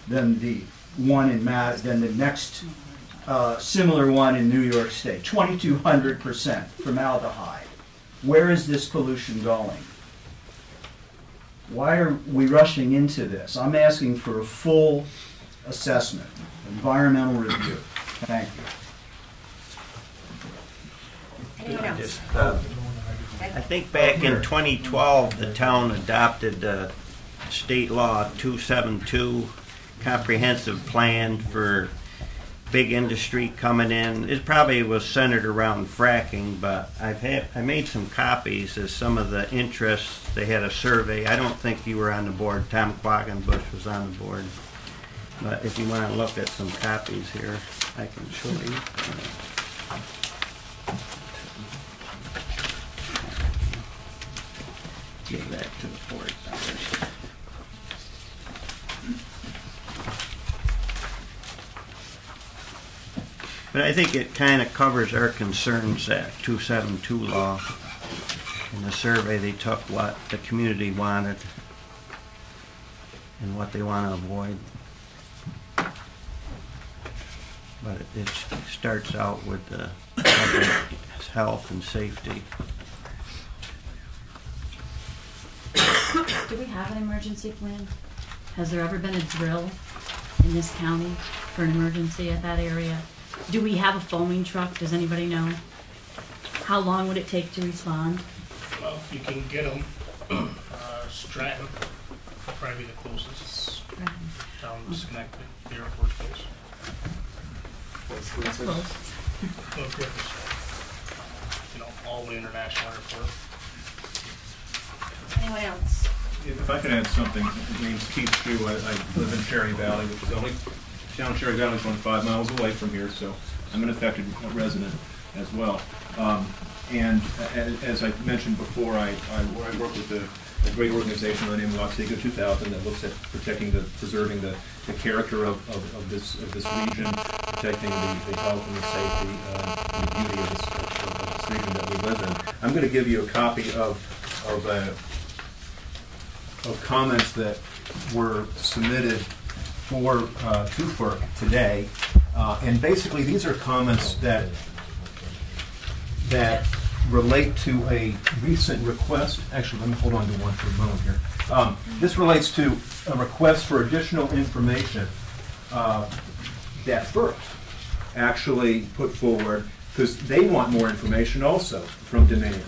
than the one than the next similar one in New York State. 2,200% formaldehyde. Where is this pollution going? Why are we rushing into this? I'm asking for a full assessment, environmental review. Thank you. Anyone else? Just, I think back in 2012, the town adopted state law 272, comprehensive plan for big industry coming in. It probably was centered around fracking, but I made some copies of some of the interests. They had a survey. I don't think you were on the board. Tom Quaggenbush was on the board. But if you want to look at some copies here, I can show you. Give that to the board. But I think it kind of covers our concerns, that 272 law. In the survey, they took what the community wanted and what they want to avoid. But it starts out with the public health and safety. Do we have an emergency plan? Has there ever been a drill in this county for an emergency at that area? Do we have a foaming truck? Does anybody know? How long would it take to respond? Well, if you can get them, Stratton will probably be the closest. Down in Schenectady, the Air Force Base. That's close. Well, Griffiths. You know, all the international airport. Anyone else? If I could add something, my name's Keith Shue. I live in Cherry Valley, which is only, town of Cherry Valley is only 5 miles away from here, so I'm an affected resident as well. And as I mentioned before, I work with a great organization by the name of Otsego 2000 that looks at preserving the character of this region, protecting the health and the safety and the beauty of this region that we live in. I'm going to give you a copy of comments that were submitted to FERC today, and basically these are comments that relate to a recent request. Actually, let me hold on to one for a moment here. This relates to a request for additional information that FERC actually put forward, because they want more information also from Dominion.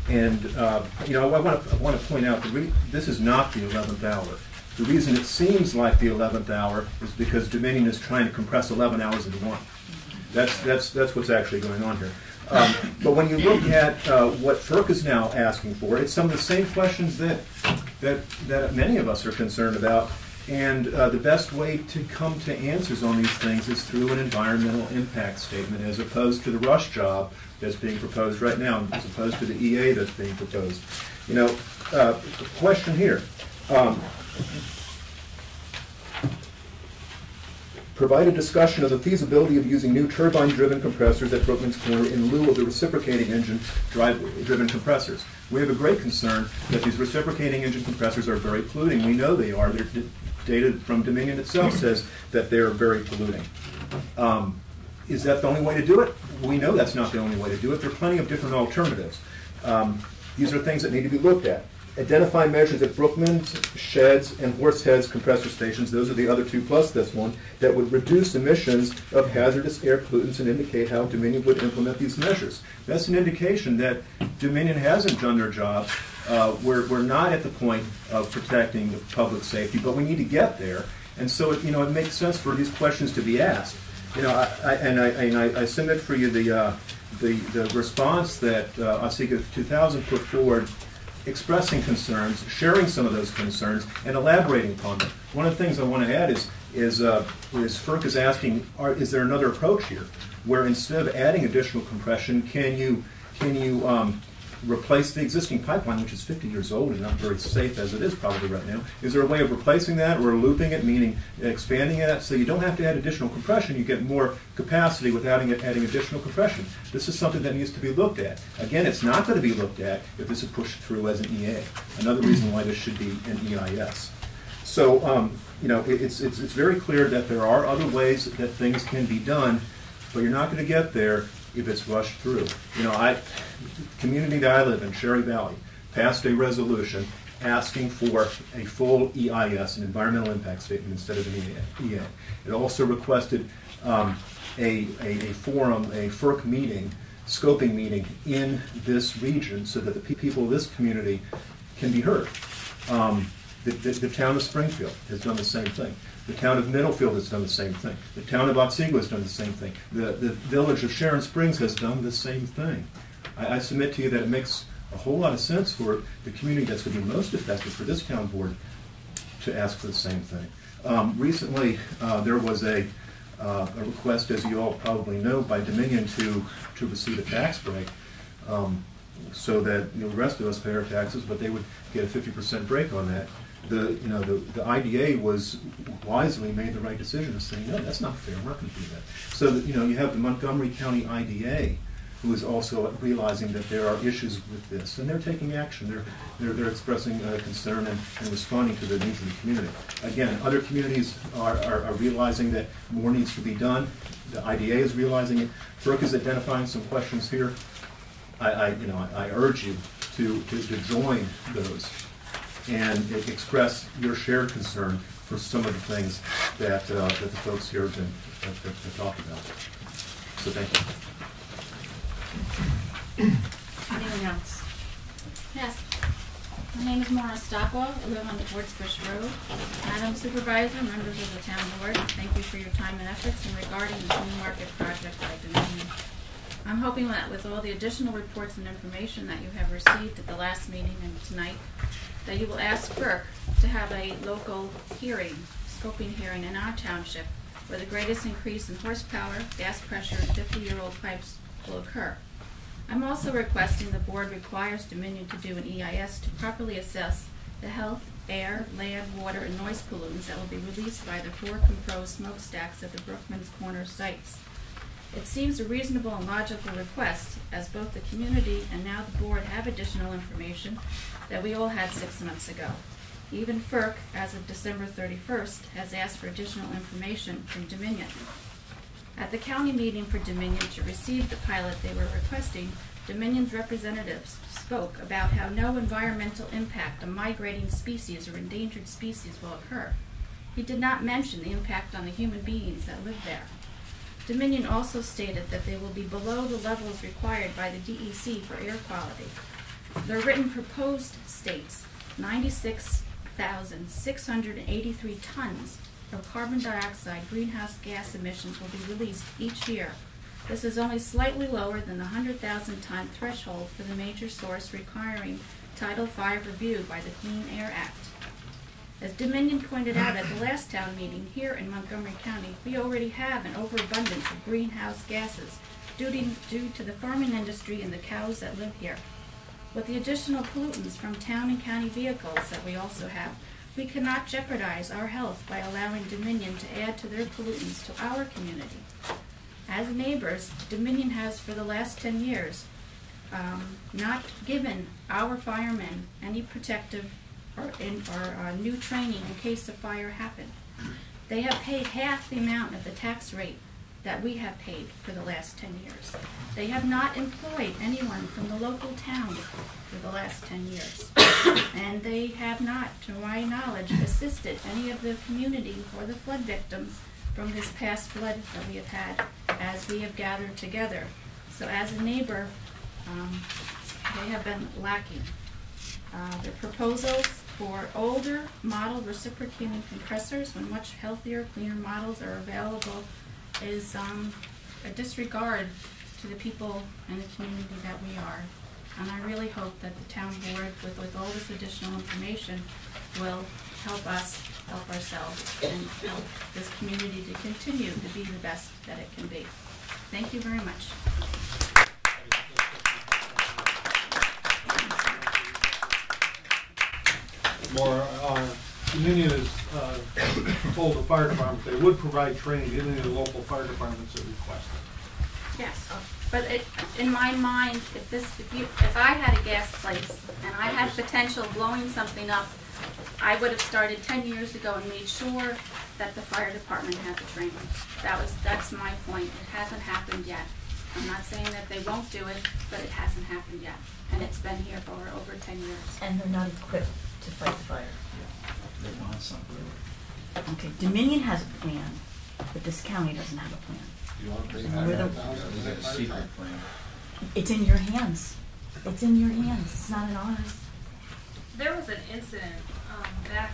And you know, I want to point out that this is not the 11th hour. The reason it seems like the 11th hour is because Dominion is trying to compress 11 hours into one. That's what's actually going on here. But when you look at what FERC is now asking for, it's some of the same questions that many of us are concerned about. And the best way to come to answers on these things is through an environmental impact statement, as opposed to the rush job that's being proposed right now, as opposed to the EA that's being proposed. You know, question here. Provide a discussion of the feasibility of using new turbine-driven compressors at Brookman's Corner in lieu of the reciprocating engine-driven compressors. We have a great concern that these reciprocating engine compressors are very polluting. We know they are. Data from Dominion itself says that they are very polluting. Is that the only way to do it? We know that's not the only way to do it. There are plenty of different alternatives. These are things that need to be looked at. Identify measures at Brookman's, Sheds, and Horsehead's compressor stations, those are the other two plus this one, that would reduce emissions of hazardous air pollutants and indicate how Dominion would implement these measures. That's an indication that Dominion hasn't done their job. We're not at the point of protecting the public safety, but we need to get there. And so, it makes sense for these questions to be asked. I submit for you the response that Otsego 2000 put forward, expressing concerns, sharing some of those concerns, and elaborating upon them. One of the things I want to add is FERC is asking, is there another approach here, where instead of adding additional compression, can you replace the existing pipeline, which is 50 years old and not very safe as it is probably right now? Is there a way of replacing that or looping it, meaning expanding it, so you don't have to add additional compression, you get more capacity without adding additional compression? This is something that needs to be looked at. Again, it's not going to be looked at if this is pushed through as an EA. Another reason why this should be an EIS. So, you know, it's very clear that there are other ways that things can be done, but you're not going to get there if it's rushed through. You know, the community that I live in, Cherry Valley, passed a resolution asking for a full EIS, an environmental impact statement, instead of an EA. It also requested a forum, a FERC meeting, scoping meeting in this region so that the people of this community can be heard. The town of Springfield has done the same thing. The town of Middlefield has done the same thing. The town of Otsego has done the same thing. The village of Sharon Springs has done the same thing. I submit to you that it makes a whole lot of sense for the community that's going to be most affected, for this town board, to ask for the same thing. Recently, there was a request, as you all probably know, by Dominion to receive a tax break, so that the rest of us pay our taxes, but they would get a 50% break on that. The IDA was wisely made the right decision of saying, no, that's not fair, we're not going to do that. So that, you have the Montgomery County IDA, who is also realizing that there are issues with this, and they're taking action. They're expressing concern and responding to the needs of the community. Again, other communities are realizing that more needs to be done. The IDA is realizing it. FERC is identifying some questions here. I urge you to join those and express your shared concern for some of the things that the folks here have been talking about. So thank you. Anyone else? Yes. My name is Maura Stockwell. I live on the Boardsbush Road. Madam Supervisor, members of the town board, thank you for your time and efforts in regarding the New Market project by Dominion. I'm hoping that with all the additional reports and information that you have received at the last meeting and tonight, that you will ask FERC to have a local hearing, scoping hearing in our township, where the greatest increase in horsepower, gas pressure, and 50-year-old pipes will occur. I'm also requesting the board requires Dominion to do an EIS to properly assess the health, air, land, water, and noise pollutants that will be released by the 4 composed smokestacks at the Brookman's Corner sites. It seems a reasonable and logical request, as both the community and now the board have additional information that we all had 6 months ago. Even FERC, as of December 31st, has asked for additional information from Dominion. At the county meeting for Dominion to receive the pilot they were requesting, Dominion's representatives spoke about how no environmental impact on migrating species or endangered species will occur. He did not mention the impact on the human beings that live there. Dominion also stated that they will be below the levels required by the DEC for air quality. Their written proposed states 96,683 tons of carbon dioxide greenhouse gas emissions will be released each year. This is only slightly lower than the 100,000-ton threshold for the major source requiring Title V review by the Clean Air Act. As Dominion pointed out at the last town meeting here in Montgomery County, we already have an overabundance of greenhouse gases due to the farming industry and the cows that live here. With the additional pollutants from town and county vehicles that we also have, we cannot jeopardize our health by allowing Dominion to add to their pollutants to our community. As neighbors, Dominion has for the last 10 years not given our firemen any protective or new training in case a fire happened. They have paid half the amount of the tax rate that we have paid for the last 10 years. They have not employed anyone from the local town for the last 10 years. And they have not, to my knowledge, assisted any of the community or the flood victims from this past flood that we have had as we have gathered together. So as a neighbor, they have been lacking. The proposals for older model reciprocating compressors, when much healthier, cleaner models are available, is a disregard to the people and the community that we are. And I really hope that the town board, with all this additional information, will help us help ourselves and help this community to continue to be the best that it can be. Thank you very much. Dominion has told the fire department they would provide training to any of the local fire departments that request it. Yes, but in my mind, if I had a gas place and I had potential of blowing something up, I would have started 10 years ago and made sure that the fire department had the training. That's my point. It hasn't happened yet. I'm not saying that they won't do it, but it hasn't happened yet. And it's been here for over 10 years. And they're not equipped to fight the fire. They want something. Okay, Dominion has a plan, but this county doesn't have a plan. You want to We're the- It's a secret plan. It's in your hands. It's in your hands. It's not in ours. There was an incident back,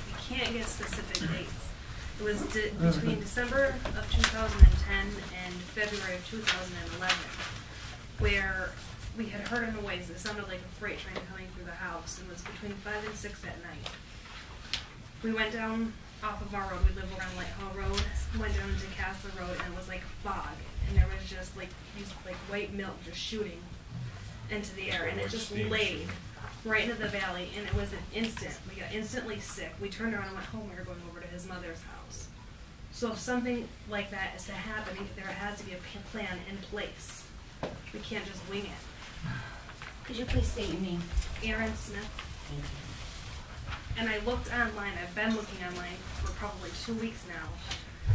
we can't get specific dates. It was between December of 2010 and February of 2011, where we had heard a noise that sounded like a freight train coming through the house. It was between 5 and 6 at night. We went down off of our road. We live around Lighthall Road. Went down into Castle Road, and it was like fog, and there was just like white milk just shooting into the air, and it just laid right into the valley, and it was an instant. We got instantly sick. We turned around and went home. We were going over to his mother's house. So if something like that is to happen, there has to be a plan in place. We can't just wing it. Could you please state your name? Aaron Smith. Thank you. And I looked online. I've been looking online for probably 2 weeks now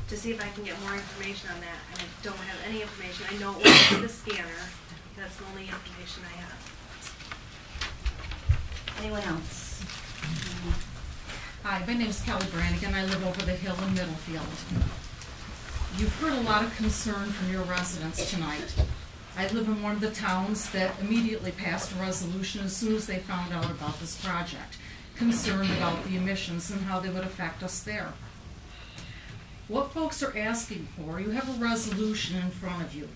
to see if I can get more information on that, and I don't have any information. I know it went to the scanner. That's the only information I have. Anyone else? Hi, my name is Kelly Brannigan. I live over the hill in Middlefield. You've heard a lot of concern from your residents tonight. I live in one of the towns that immediately passed a resolution as soon as they found out about this project, concerned about the emissions and how they would affect us there. What folks are asking for, you have a resolution in front of you.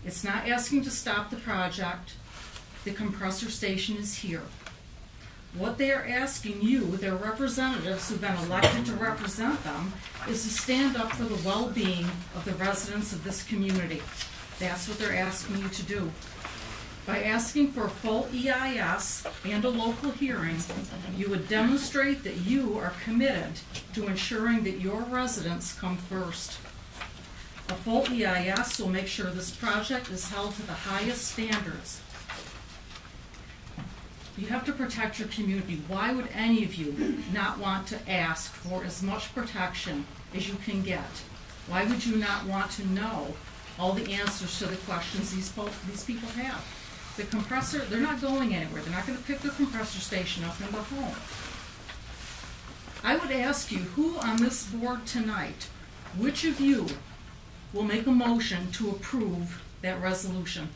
It's not asking to stop the project. The compressor station is here. What they are asking you, their representatives who've been elected to represent them, is to stand up for the well-being of the residents of this community. That's what they're asking you to do. By asking for a full EIS and a local hearing, you would demonstrate that you are committed to ensuring that your residents come first. A full EIS will make sure this project is held to the highest standards. You have to protect your community. Why would any of you not want to ask for as much protection as you can get? Why would you not want to know all the answers to the questions these people have? The compressor, they're not going anywhere. They're not going to pick the compressor station up and go home. I would ask you, who on this board tonight, which of you will make a motion to approve that resolution?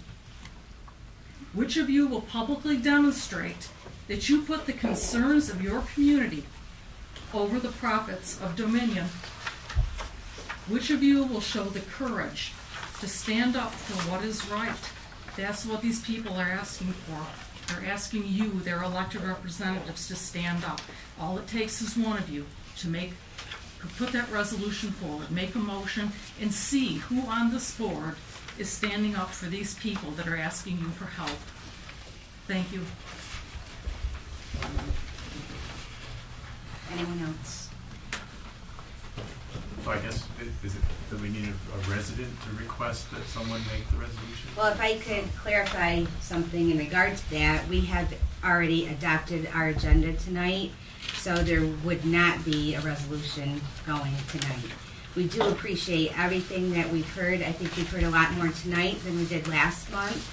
Which of you will publicly demonstrate that you put the concerns of your community over the profits of Dominion? Which of you will show the courage to stand up for what is right? That's what these people are asking for. They're asking you, their elected representatives, to stand up. All it takes is one of you to put that resolution forward, make a motion, and see who on this board is standing up for these people that are asking you for help. Thank you. Anyone else? So I guess, is it that we need a resident to request that someone make the resolution? Well, if I could clarify something in regard to that, we have already adopted our agenda tonight, so there would not be a resolution going tonight. We do appreciate everything that we've heard. I think we've heard a lot more tonight than we did last month.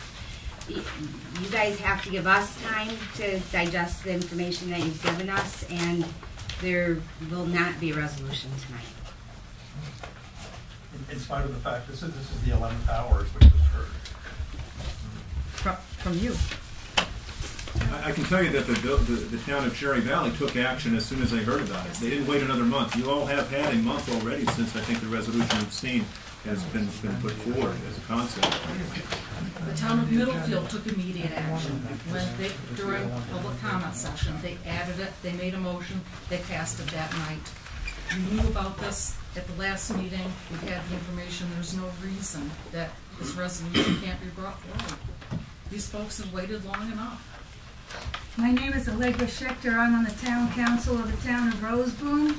You guys have to give us time to digest the information that you've given us, and there will not be a resolution tonight. In spite of the fact this is the 11th hour, as we just heard. From you. I can tell you that the town of Cherry Valley took action as soon as they heard about it. They didn't wait another month. You all have had a month already since I think the resolution you've seen has been put forward as a concept. The town of Middlefield took immediate action. When during public comment session, they added it, they made a motion, they passed it that night. We knew about this at the last meeting. We had the information. There's no reason that this resolution can't be brought forward. These folks have waited long enough. My name is Allegra Schechter. I'm on the town council of the town of Roseboom.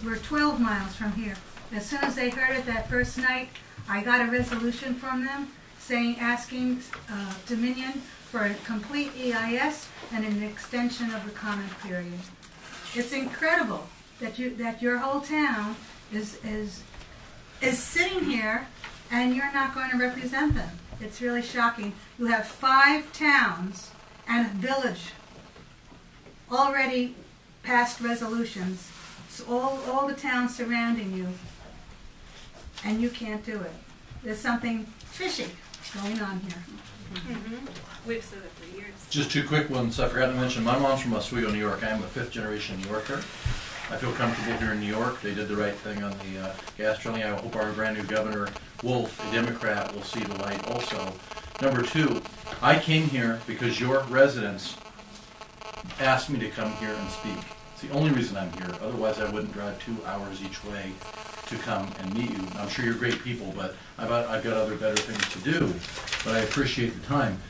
We're 12 miles from here. As soon as they heard it that first night, I got a resolution from them asking Dominion for a complete EIS and an extension of the comment period. It's incredible that your whole town is sitting here and you're not going to represent them. It's really shocking. You have 5 towns and a village already passed resolutions. So all the towns surrounding you, and you can't do it. There's something fishy going on here. We've said it for years. Just 2 quick ones. I forgot to mention, my mom's from Oswego, New York. I am a 5th generation New Yorker. I feel comfortable here in New York. They did the right thing on the gas drilling. I hope our brand new governor, Wolf, a Democrat, will see the light also. Number 2, I came here because your residents asked me to come here and speak. It's the only reason I'm here. Otherwise, I wouldn't drive 2 hours each way to come and meet you. I'm sure you're great people, but I've got other better things to do. But I appreciate the time.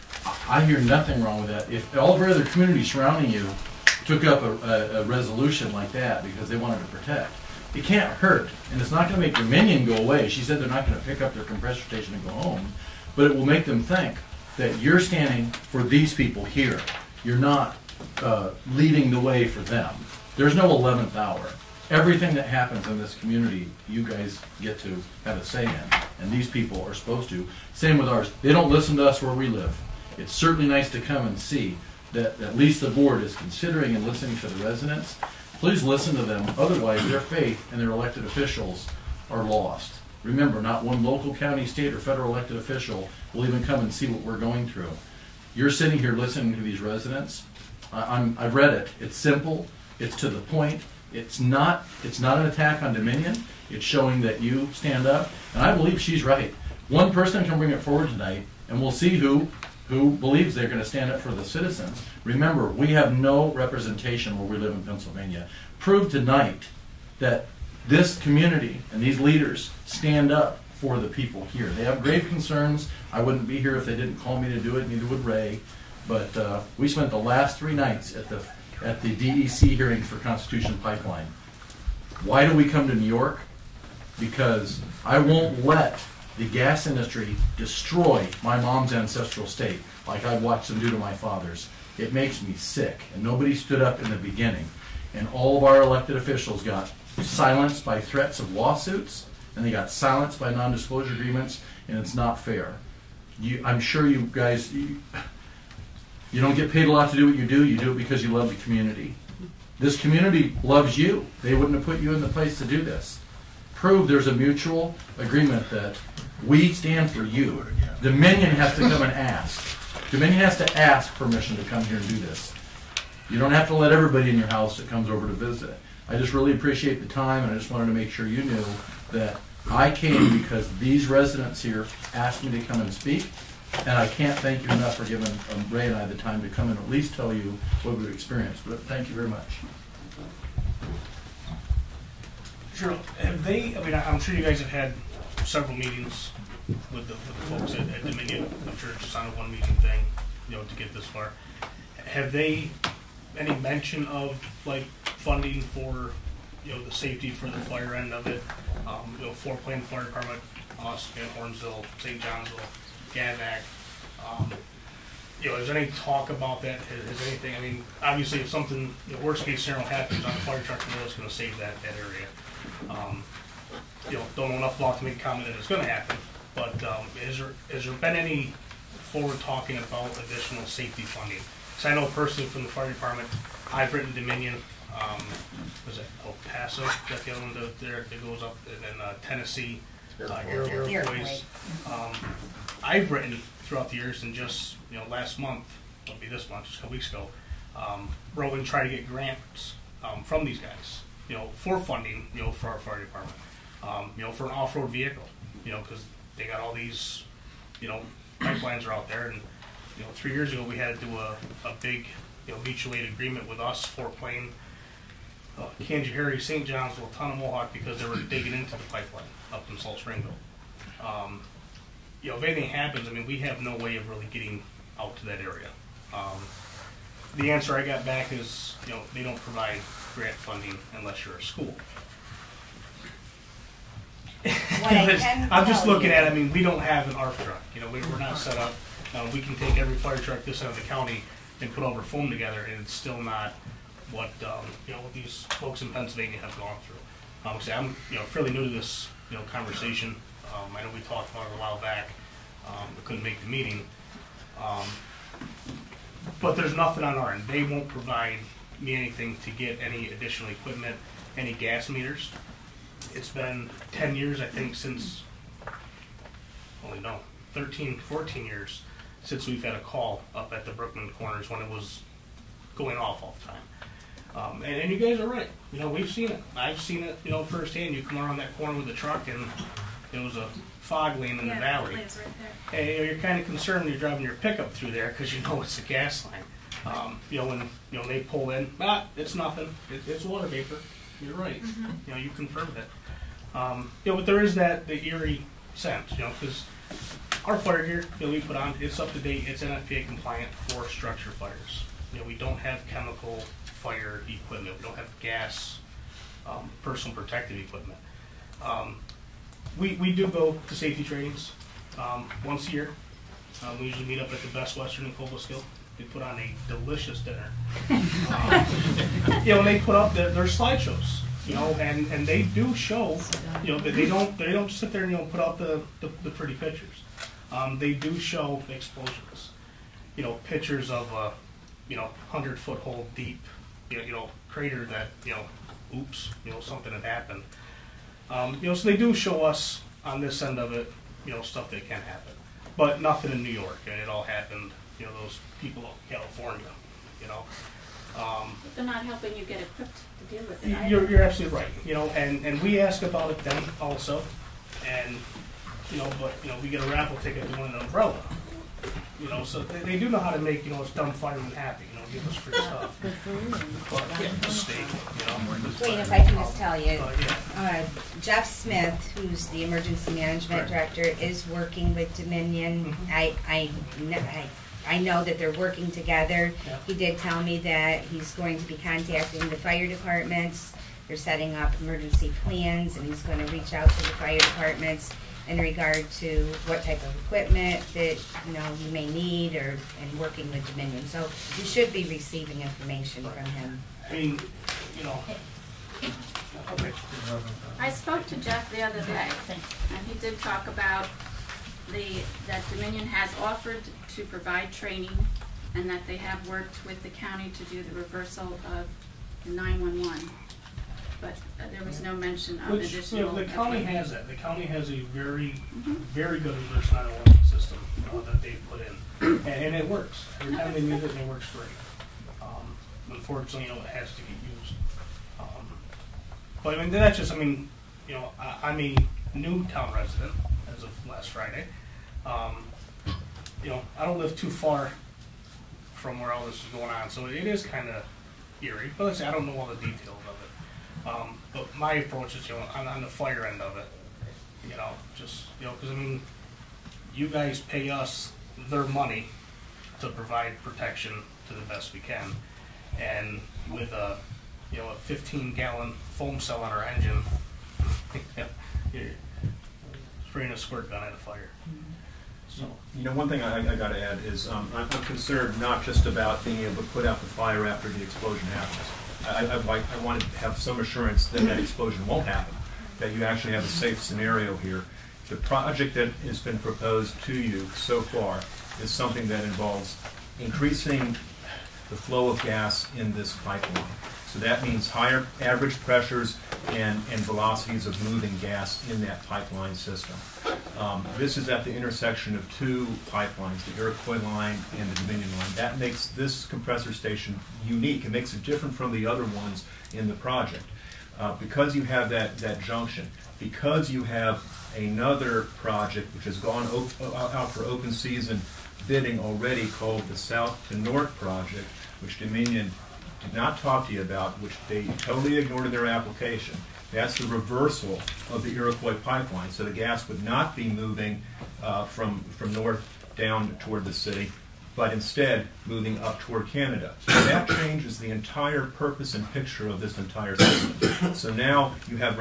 I hear nothing wrong with that. If all of our other communities surrounding you took up a resolution like that because they wanted to protect, it can't hurt, and it's not going to make Minden go away. She said they're not going to pick up their compressor station and go home, but it will make them think that you're standing for these people here. You're not leading the way for them. There's no 11th hour. Everything that happens in this community, you guys get to have a say in, and these people are supposed to. Same with ours. They don't listen to us where we live. It's certainly nice to come and see that at least the board is considering and listening to the residents. Please listen to them. Otherwise, their faith and their elected officials are lost. Remember, not one local, county, state, or federal elected official will even come and see what we're going through. You're sitting here listening to these residents. I've read it. It's simple. It's to the point. It's not an attack on Dominion. It's showing that you stand up. And I believe she's right. One person can bring it forward tonight, and we'll see who believes they're going to stand up for the citizens. Remember, we have no representation where we live in Pennsylvania. Prove tonight that this community and these leaders stand up for the people here. They have grave concerns. I wouldn't be here if they didn't call me to do it, neither would Ray. But we spent the last 3 nights at the DEC hearing for Constitution Pipeline. Why do we come to New York? Because I won't let the gas industry destroy my mom's ancestral state like I watched them do to my father's. It makes me sick, and nobody stood up in the beginning. And all of our elected officials got silenced by threats of lawsuits, and they got silenced by non-disclosure agreements, and it's not fair. I'm sure you guys, you don't get paid a lot to do what you do it because you love the community. This community loves you. They wouldn't have put you in the place to do this. Prove there's a mutual agreement that we stand for you. Dominion has to come and ask. Dominion has to ask permission to come here and do this. You don't have to let everybody in your house that comes over to visit. I just really appreciate the time, and I just wanted to make sure you knew that I came because these residents here asked me to come and speak, and I can't thank you enough for giving Ray and I the time to come and at least tell you what we've experienced. But thank you very much. Sure. Have they, I'm sure you guys have had several meetings with the folks at Dominion. I'm sure it's just on a one meeting thing, to get this far. Have they any mention of funding for the safety for the fire end of it? Fort Plain Fire Department, us, Hornsville, St. Johnsville, Gavac. Is there any talk about that? Is anything? Obviously, if something, worst case scenario happens on a fire truck, it's going to save that area. Don't know enough about to make a comment that it's going to happen. But has there been any forward talking about additional safety funding? Because I know personally from the fire department, I've written Dominion. Was it El Paso? Is that the other one that goes up? And then Tennessee, Iroquois. I've written throughout the years, and just last month, it'll be this month, just a couple weeks ago, wrote and tried to get grants from these guys, for funding, for our fire department, for an off-road vehicle, because they got all these, pipelines are out there, and 3 years ago we had to do a big, mutual aid agreement with us, Fort Plain, Kanjahari, St. Johnsville, Mohawk, because they were digging into the pipeline up in Salt Springville. If anything happens, we have no way of really getting out to that area. The answer I got back is, they don't provide grant funding unless you're a school. I'm just looking at it, we don't have an ARF truck. We're not set up. We can take every fire truck this side of the county and put all our foam together, and it's still not what what these folks in Pennsylvania have gone through. So I'm fairly new to this conversation. I know we talked about it a while back. We couldn't make the meeting, but there's nothing on our end. They won't provide me anything to get any additional equipment, any gas meters. It's been 10 years, I think, since 13, 14 years since we've had a call up at the Brookman Corners when it was going off all the time. And you guys are right. We've seen it. I've seen it, firsthand. You come around that corner with a truck and there was a fog lane in the valley. Right there. And you're kind of concerned when you're driving your pickup through there because it's a gas line. When they pull in, it's nothing. It's water vapor. You're right. Mm-hmm. You confirmed it. But there is the eerie sense, because our fire gear we put on, it's up to date, it's NFPA compliant for structure fires. We don't have chemical fire equipment, we don't have gas, personal protective equipment. We do go to safety trainings once a year. We usually meet up at the Best Western in Cobleskill. They put on a delicious dinner. When they put up their slideshows, and they do show, that they don't sit there and put out the pretty pictures. They do show explosions. Pictures of a 100-foot hole deep, crater that oops, something had happened. So they do show us on this end of it, stuff that can happen, but nothing in New York, and it all happened. Those people in California, But they're not helping you get equipped to deal with it either. You're absolutely right. And we ask about it then also, and but we get a raffle ticket to win an umbrella. So they do know how to make us dumb firemen happy. Give us free stuff. But yeah, mistake. Wait, if I can just tell you, Jeff Smith, who's the emergency management director, is working with Dominion. I know that they're working together. Yeah. He did tell me that he's going to be contacting the fire departments. They're setting up emergency plans, and he's going to reach out to the fire departments in regard to what type of equipment that you may need, and working with Dominion. So you should be receiving information from him. I mean, okay. I spoke to Jeff the other day, and he did talk about that Dominion has offered to provide training, and that they have worked with the county to do the reversal of the 911. But there was no mention of additional. The county has that. The county has a very, very good reverse 911 system that they put in, and it works. Every time they use it, it works great. Unfortunately, it has to get used. But I mean, that's just. I'm a new town resident as of last Friday. I don't live too far from where all this is going on, so it is kind of eerie. But let's say I don't know all the details of it. But my approach is, on the fire end of it, because you guys pay us their money to provide protection to the best we can, and with a 15-gallon foam cell on our engine, you're spraying a squirt gun at a fire. So. One thing I got to add is I'm concerned not just about being able to put out the fire after the explosion happens. I wanted to have some assurance that that explosion won't happen, that you actually have a safe scenario here. The project that has been proposed to you so far is something that involves increasing the flow of gas in this pipeline. So that means higher average pressures and velocities of moving gas in that pipeline system. This is at the intersection of two pipelines, the Iroquois line and the Dominion line. That makes this compressor station unique. It makes it different from the other ones in the project. Because you have that junction, because you have another project which has gone out for open season bidding already, called the South to North project, which Dominion did not talk to you about, which they totally ignored in their application. That's the reversal of the Iroquois pipeline. So the gas would not be moving from north down toward the city, but instead moving up toward Canada. So that changes the entire purpose and picture of this entire system. So now you have,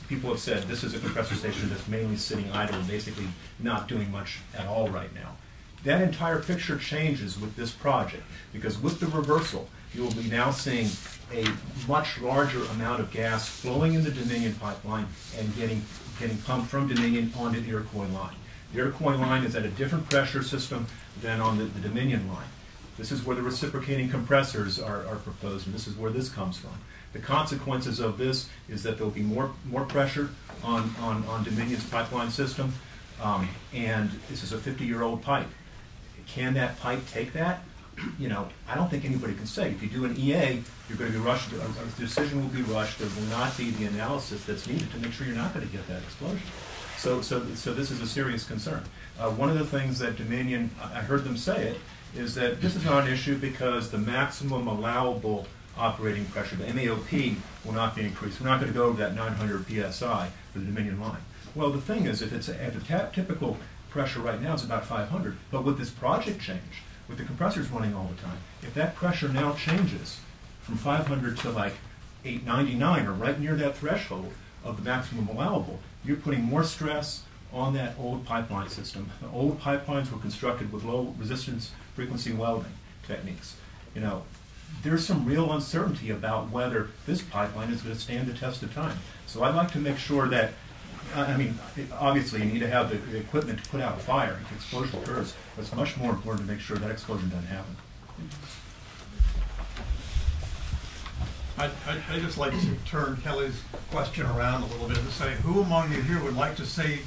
people have said this is a compressor station that's mainly sitting idle and basically not doing much at all right now. That entire picture changes with this project, because with the reversal, you will be now seeing a much larger amount of gas flowing in the Dominion pipeline and getting pumped from Dominion onto the Iroquois line. The Iroquois line is at a different pressure system than on the Dominion line. This is where the reciprocating compressors are proposed, and this is where this comes from. The consequences of this is that there will be more pressure on Dominion's pipeline system, and this is a 50-year-old pipe. Can that pipe take that? You know, I don't think anybody can say. If you do an EA, you're going to be rushed. A decision will be rushed. There will not be the analysis that's needed to make sure you're not going to get that explosion. So this is a serious concern. One of the things that Dominion, I heard them say it, is that this is not an issue because the maximum allowable operating pressure, the MAOP, will not be increased. We're not going to go over that 900 PSI for the Dominion line. Well, the thing is, if it's at the typical pressure right now, it's about 500. But with this project change, with the compressors running all the time, if that pressure now changes from 500 to like 899 or right near that threshold of the maximum allowable, you're putting more stress on that old pipeline system. The old pipelines were constructed with low resistance frequency welding techniques. You know, there's some real uncertainty about whether this pipeline is going to stand the test of time. So I'd like to make sure that, I mean, obviously you need to have the equipment to put out a fire if explosion occurs, but it's much more important to make sure that explosion doesn't happen. I'd just like to turn Kelly's question around a little bit and say, who among you here would like to say,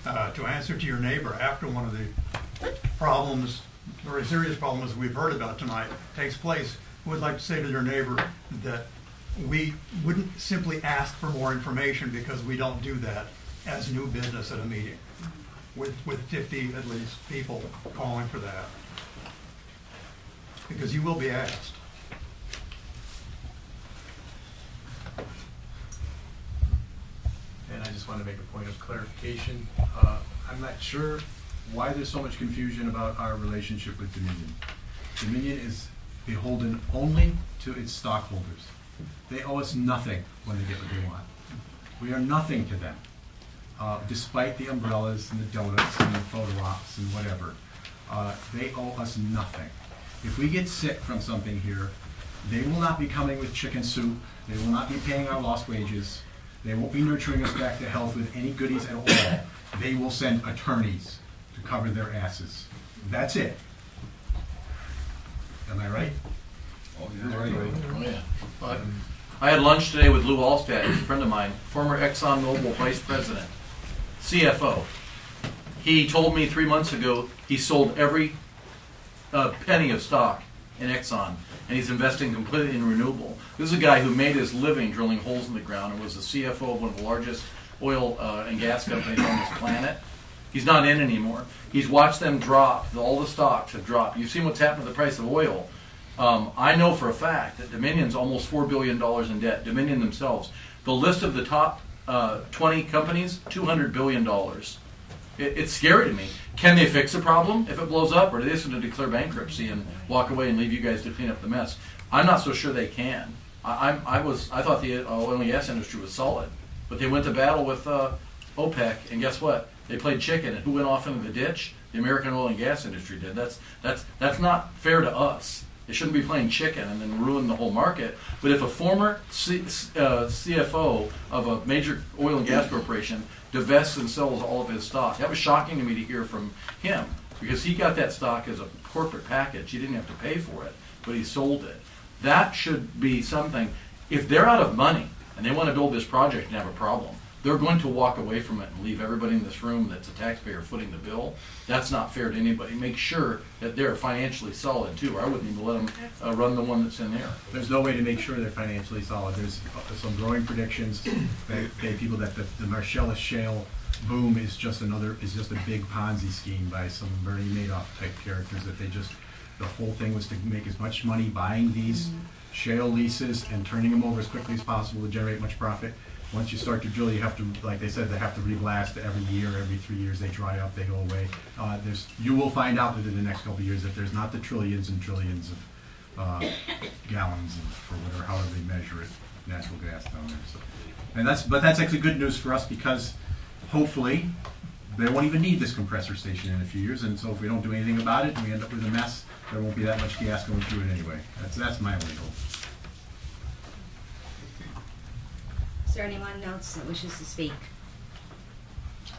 to answer to your neighbor after one of the problems, very serious problems we've heard about tonight takes place, who would like to say to their neighbor that we wouldn't simply ask for more information because we don't do that as new business at a meeting with 50 at least people calling for that, because you will be asked. And I just want to make a point of clarification. I'm not sure why there's so much confusion about our relationship with Dominion. Dominion is beholden only to its stockholders. They owe us nothing when they get what they want. We are nothing to them, despite the umbrellas and the donuts and the photo ops and whatever. They owe us nothing. If we get sick from something here, they will not be coming with chicken soup. They will not be paying our lost wages. They won't be nurturing us back to health with any goodies at all. They will send attorneys to cover their asses. That's it. Am I right? Oh, you're right. Oh, yeah. I had lunch today with Lou Allstat, a friend of mine, former ExxonMobil vice president, CFO. He told me 3 months ago he sold every penny of stock in Exxon, and he's investing completely in renewable. This is a guy who made his living drilling holes in the ground and was the CFO of one of the largest oil and gas companies on this planet. He's not in anymore. He's watched them drop. All the stocks have dropped. You've seen what's happened to the price of oil. I know for a fact that Dominion's almost $4 billion in debt. Dominion themselves. The list of the top 20 companies, $200 billion. It's scary to me. Can they fix the problem if it blows up, or are they just going to declare bankruptcy and walk away and leave you guys to clean up the mess? I'm not so sure they can. I thought the oil and gas industry was solid, but they went to battle with OPEC, and guess what? They played chicken, and who went off into the ditch? The American oil and gas industry did. That's not fair to us. They shouldn't be playing chicken and then ruin the whole market. But if a former CFO of a major oil and gas corporation divests and sells all of his stock, that was shocking to me to hear from him, because he got that stock as a corporate package. He didn't have to pay for it, but he sold it. That should be something. If they're out of money and they want to build this project and have a problem, they're going to walk away from it and leave everybody in this room that's a taxpayer footing the bill. That's not fair to anybody. Make sure that they're financially solid too, or I wouldn't even let them run the one that's in there. There's no way to make sure they're financially solid. There's some growing predictions by people that the Marcellus Shale boom is just a big Ponzi scheme by some Bernie Madoff type characters, that the whole thing was to make as much money buying these shale leases and turning them over as quickly as possible to generate much profit. Once you start to drill, you have to, like they said, they have to reblast every year, every 3 years. They dry up, they go away. You will find out within the next couple of years that there's not the trillions and trillions of gallons for whatever, however they measure it, natural gas down there. So, but that's actually good news for us, because hopefully, they won't even need this compressor station in a few years, and so if we don't do anything about it and we end up with a mess, there won't be that much gas going through it anyway. That's my only hope. Is there anyone else that wishes to speak?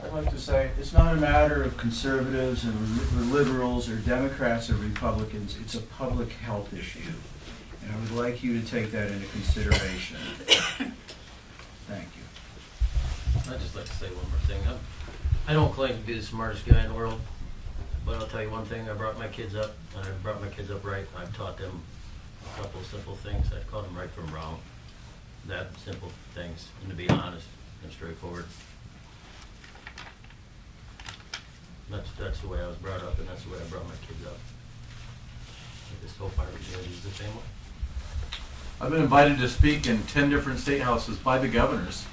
I'd like to say, it's not a matter of conservatives or liberals or Democrats or Republicans, it's a public health issue. And I would like you to take that into consideration. Thank you. I'd just like to say one more thing. I don't claim to be the smartest guy in the world, but I'll tell you one thing. I brought my kids up, and I brought my kids up right. I've taught them a couple of simple things. I called them right from wrong. That simple things, and to be honest and straightforward. That's the way I was brought up, and that's the way I brought my kids up. I just hope our community is the same way. I've been invited to speak in 10 different state houses by the governors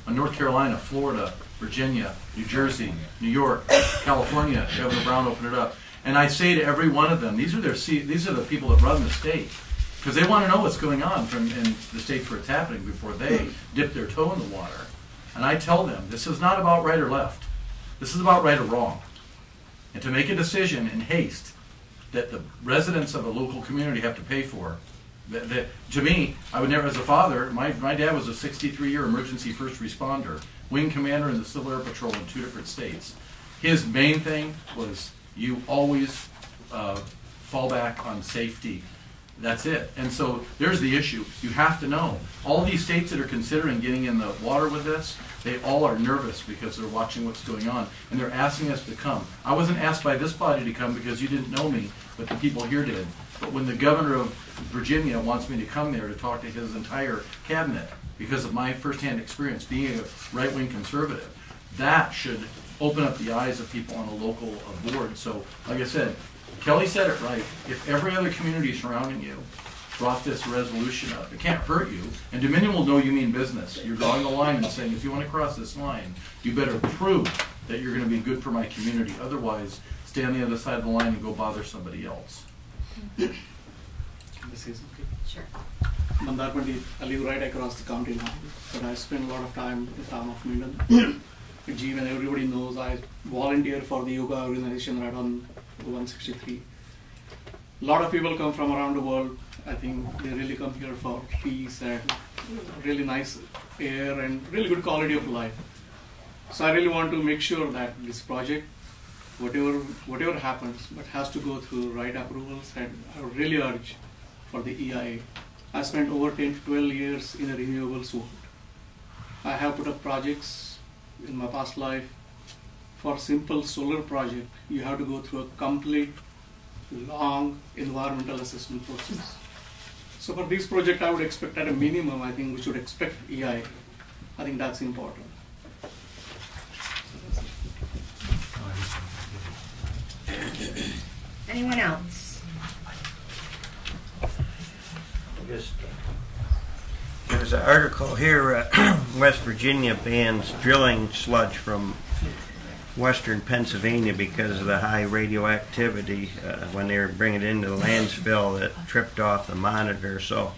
on North Carolina, Florida, Virginia, New Jersey, New York, California. Governor Brown opened it up. And I say to every one of them, these are the people that run the state, because they want to know what's going on in the states where it's happening before they dip their toe in the water. And I tell them, this is not about right or left. This is about right or wrong. And to make a decision in haste that the residents of a local community have to pay for, to me, I would never, as a father, my dad was a 63-year emergency first responder, wing commander in the Civil Air Patrol in 2 different states. His main thing was you always fall back on safety. That's it. And so there's the issue. You have to know. All these states that are considering getting in the water with this, they all are nervous because they're watching what's going on, and they're asking us to come. I wasn't asked by this body to come because you didn't know me, but the people here did. But when the governor of Virginia wants me to come there to talk to his entire cabinet because of my firsthand experience being a right-wing conservative, that should open up the eyes of people on a local board. So, like I said, Kelly said it right. If every other community surrounding you brought this resolution up, it can't hurt you. And Dominion will know you mean business. You're drawing the line and saying, if you want to cross this line, you better prove that you're going to be good for my community. Otherwise, stay on the other side of the line and go bother somebody else. This is okay. Sure. Mandar Pandit, I live right across the county line, but I spend a lot of time in the town of Minden. Gene and everybody knows I volunteer for the yoga organization right on 163. A lot of people come from around the world. I think they really come here for peace and really nice air and really good quality of life. So I really want to make sure that this project, whatever happens, but has to go through right approvals, and I would really urge for the EIA. I spent over 10 to 12 years in a renewables world. I have put up projects in my past life. For simple solar project, you have to go through a complete, long environmental assessment process. So for this project, I would expect at a minimum, I think we should expect EIA. I think that's important. Anyone else? There's an article here, West Virginia bans drilling sludge from western Pennsylvania because of the high radioactivity when they were bringing it into the landfill that tripped off the monitor. So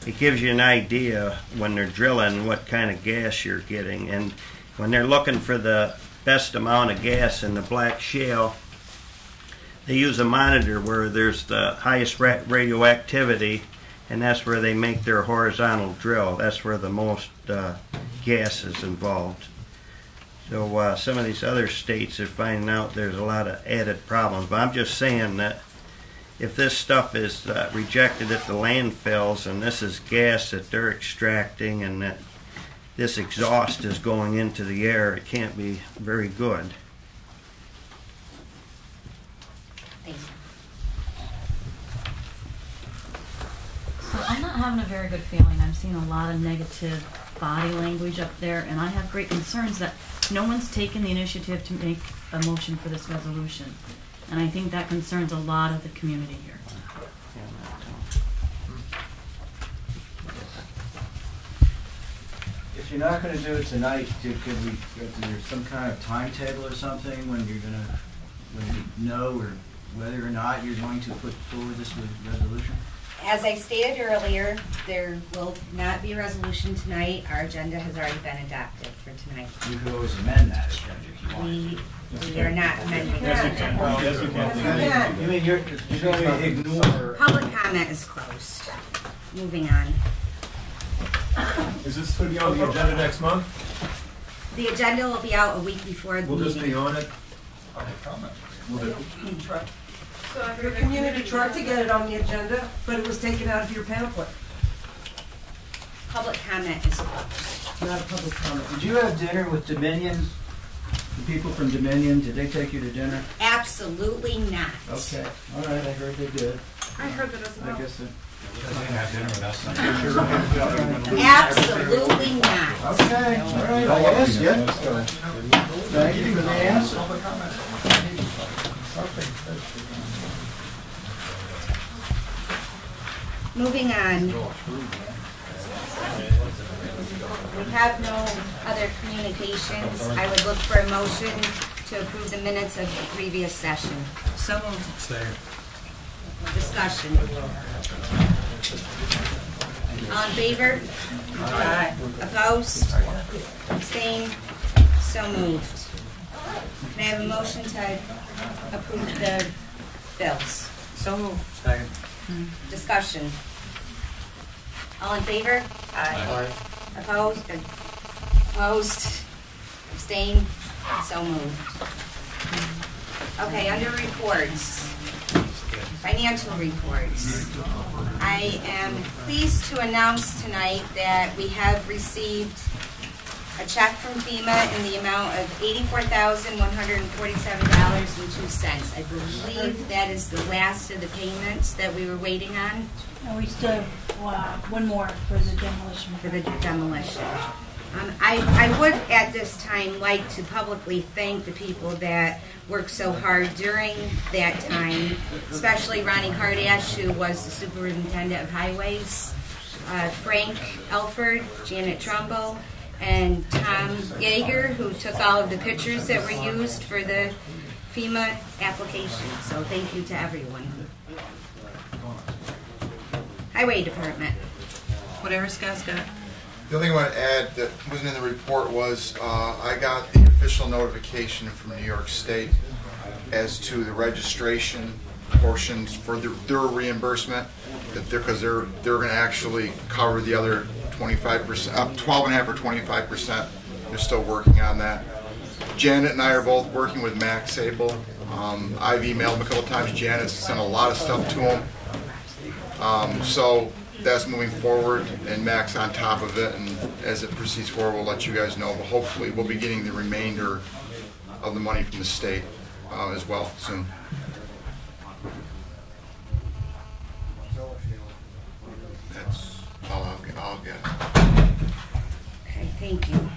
it gives you an idea when they're drilling what kind of gas you're getting. And when they're looking for the best amount of gas in the black shale, they use a monitor where there's the highest radioactivity, and that's where they make their horizontal drill. That's where the most gas is involved. So some of these other states are finding out there's a lot of added problems. But I'm just saying that if this stuff is rejected at the landfills, and this is gas that they're extracting, and that this exhaust is going into the air, it can't be very good. Thank you. So I'm not having a very good feeling. I'm seeing a lot of negative body language up there, and I have great concerns that no one's taken the initiative to make a motion for this resolution. And I think that concerns a lot of the community here. If you're not going to do it tonight, is there some kind of timetable or something when you know or whether or not you're going to put forward this resolution? As I stated earlier, there will not be a resolution tonight. Our agenda has already been adopted for tonight. You could always amend that agenda if you want. We are not amending Yes, you can. Yes, you can. You mean you're going to ignore? Public comment is closed. Moving on. Is this going to be on the agenda next month? The agenda will be out a week before the Will meeting. this be on it? Your community tried to get it on the agenda, but it was taken out of your pamphlet. Public comment is closed. Not a public comment. Did you have dinner with Dominion? The people from Dominion, did they take you to dinner? Absolutely not. Okay, all right, I heard they did. I heard that as well. I guess it. Absolutely not. Okay, all right, I asked you. Thank you for the answer. Moving on. We have no other communications. I would look for a motion to approve the minutes of the previous session. So moved. Discussion. All in favor? Aye. Opposed? Abstained? So moved. Can I have a motion to approve the bills? So moved. Second. Discussion. All in favor? Aye. Opposed? Opposed? Abstained? So moved. Okay, under reports. Financial reports. I am pleased to announce tonight that we have received a check from FEMA in the amount of $84,147.02. I believe that is the last of the payments that we were waiting on. And we still have one more for the demolition. For the demolition. I would at this time like to publicly thank the people that worked so hard during that time, especially Ronnie Kardash, who was the superintendent of highways, Frank Elford, Janet Trumbull, and Tom Yeager, who took all of the pictures that were used for the FEMA application. So thank you to everyone. Highway Department. Whatever Scott's got. The only thing I want to add that wasn't in the report was I got the official notification from New York State as to the registration portions for their reimbursement, that because they're going to actually cover the other 25%, 12.5 or 25%. They're still working on that. Janet and I are both working with Max Sable. I've emailed him a couple times. Janet's sent a lot of stuff to him. So that's moving forward, and Max on top of it, and as it proceeds forward, we'll let you guys know. But hopefully, we'll be getting the remainder of the money from the state as well soon. That's all I'll get. Okay, thank you.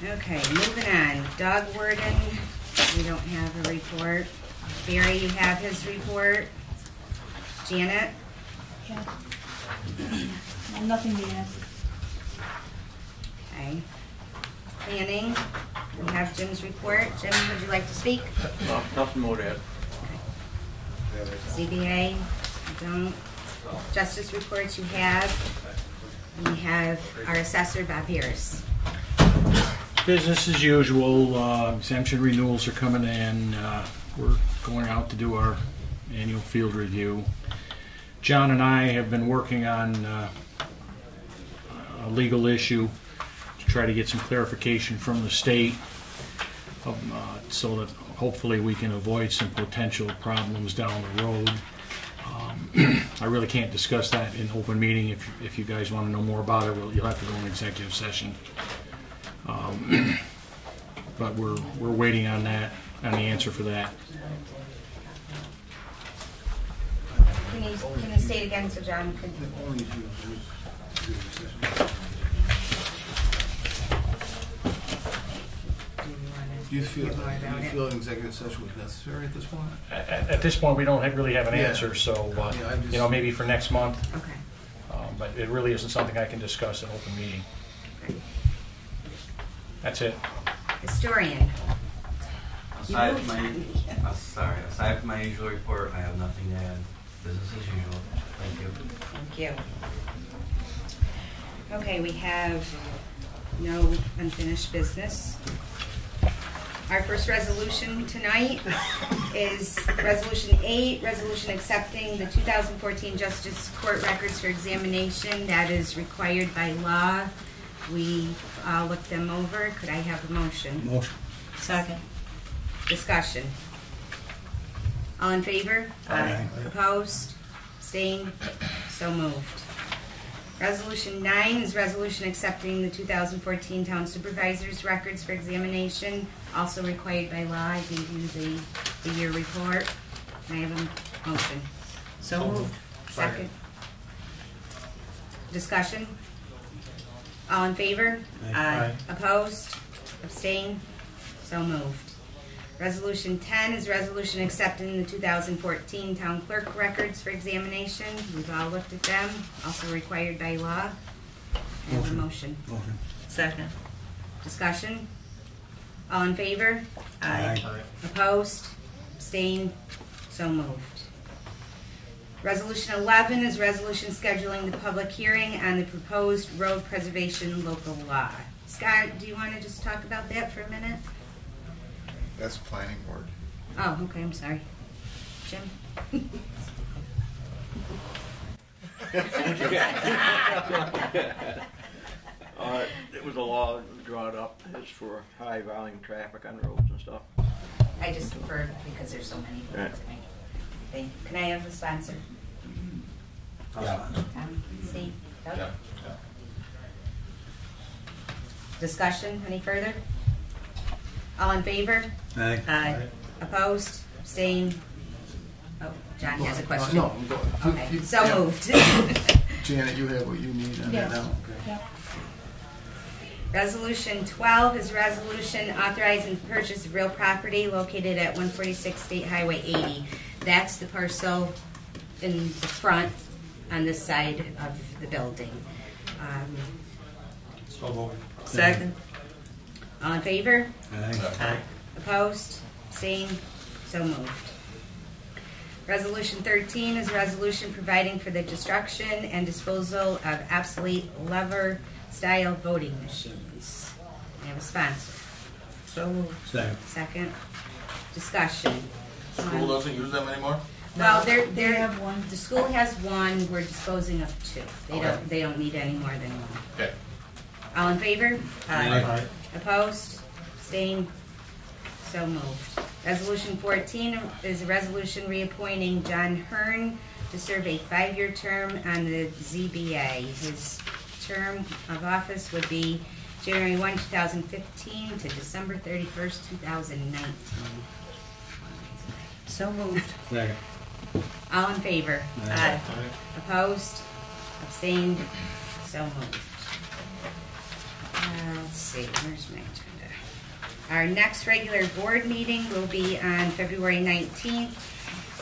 Okay, moving on. Doug Worden, we don't have a report. Barry, you have his report. Janet? Yeah. Nothing to add. Okay. Planning, we have Jim's report. Jim, would you like to speak? No, nothing more to add. CBA, don't. Justice reports you have. And we have our assessor, Bob Pierce. Business as usual. Exemption renewals are coming in. We're going out to do our annual field review. John and I have been working on a legal issue to try to get some clarification from the state so that hopefully we can avoid some potential problems down the road. I really can't discuss that in open meeting. If you guys want to know more about it, you'll have to go in executive session. But we're waiting on that, on the answer for that. Can you state again so John could... Do you feel an executive session was necessary at this point? At this point, we don't really have an answer, so you know, maybe for next month. Okay. But it really isn't something I can discuss in open meeting. Okay. That's it. Historian. Aside from aside from my usual report, I have nothing to add. Business as usual. Thank you. Thank you. Okay, we have no unfinished business. Our first resolution tonight is Resolution 8, resolution accepting the 2014 Justice Court records for examination. That is required by law. We looked them over. Could I have a motion? Motion. Second. Discussion. All in favor? Aye. Opposed? Abstained? So moved. Resolution 9 is resolution accepting the 2014 Town Supervisor's records for examination, also required by law. I gave you the year report. Can I have a motion? So moved. Second. Discussion? All in favor? Aye. Opposed? Abstained? So moved. Resolution 10 is resolution accepting the 2014 Town Clerk records for examination. We've all looked at them, also required by law. I have a motion. Motion. Second. Discussion? All in favor? Aye. Opposed? Abstained? So moved. Resolution 11 is resolution scheduling the public hearing on the proposed road preservation local law. Scott, do you want to just talk about that for a minute? That's planning board. Oh, okay, I'm sorry. Jim? It was a law that was drawn up. It's for high volume traffic on roads and stuff. I just deferred because there's so many things. Thank you. Can I have a sponsor? Steve? Doug? Yeah. Discussion, any further? All in favor? Aye. Aye. Opposed? Abstained? Oh, John has a question. No, I'm going. Okay, so moved. Janet, you have what you need on that now? Okay. Resolution 12 is resolution authorizing the purchase of real property located at 146 State Highway 80. That's the parcel in the front on this side of the building. So moved. Second. All in favor? Aye. Opposed? Abstained? So moved. Resolution 13 is a resolution providing for the destruction and disposal of obsolete lever-style voting machines. I have a sponsor. So moved. Second. Second. Discussion. School doesn't use them anymore? Well, they have one. The school has one. We're disposing of two. They don't need any more than one. Okay. All in favor? Aye. Opposed? Abstained? So moved. Resolution 14 is a resolution reappointing John Hearn to serve a 5-year term on the ZBA. His term of office would be January 1, 2015 to December 31st, 2019. So moved. Second. All in favor? Aye. Opposed? Abstained? So moved. Let's see, where's my agenda? Our next regular board meeting will be on February 19th.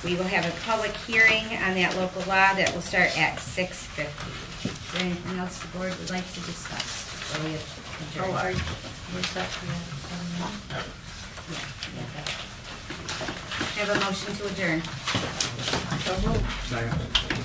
We will have a public hearing on that local law that will start at 6:50. Is there anything else the board would like to discuss? Or we adjourn? Have a motion to adjourn. Second.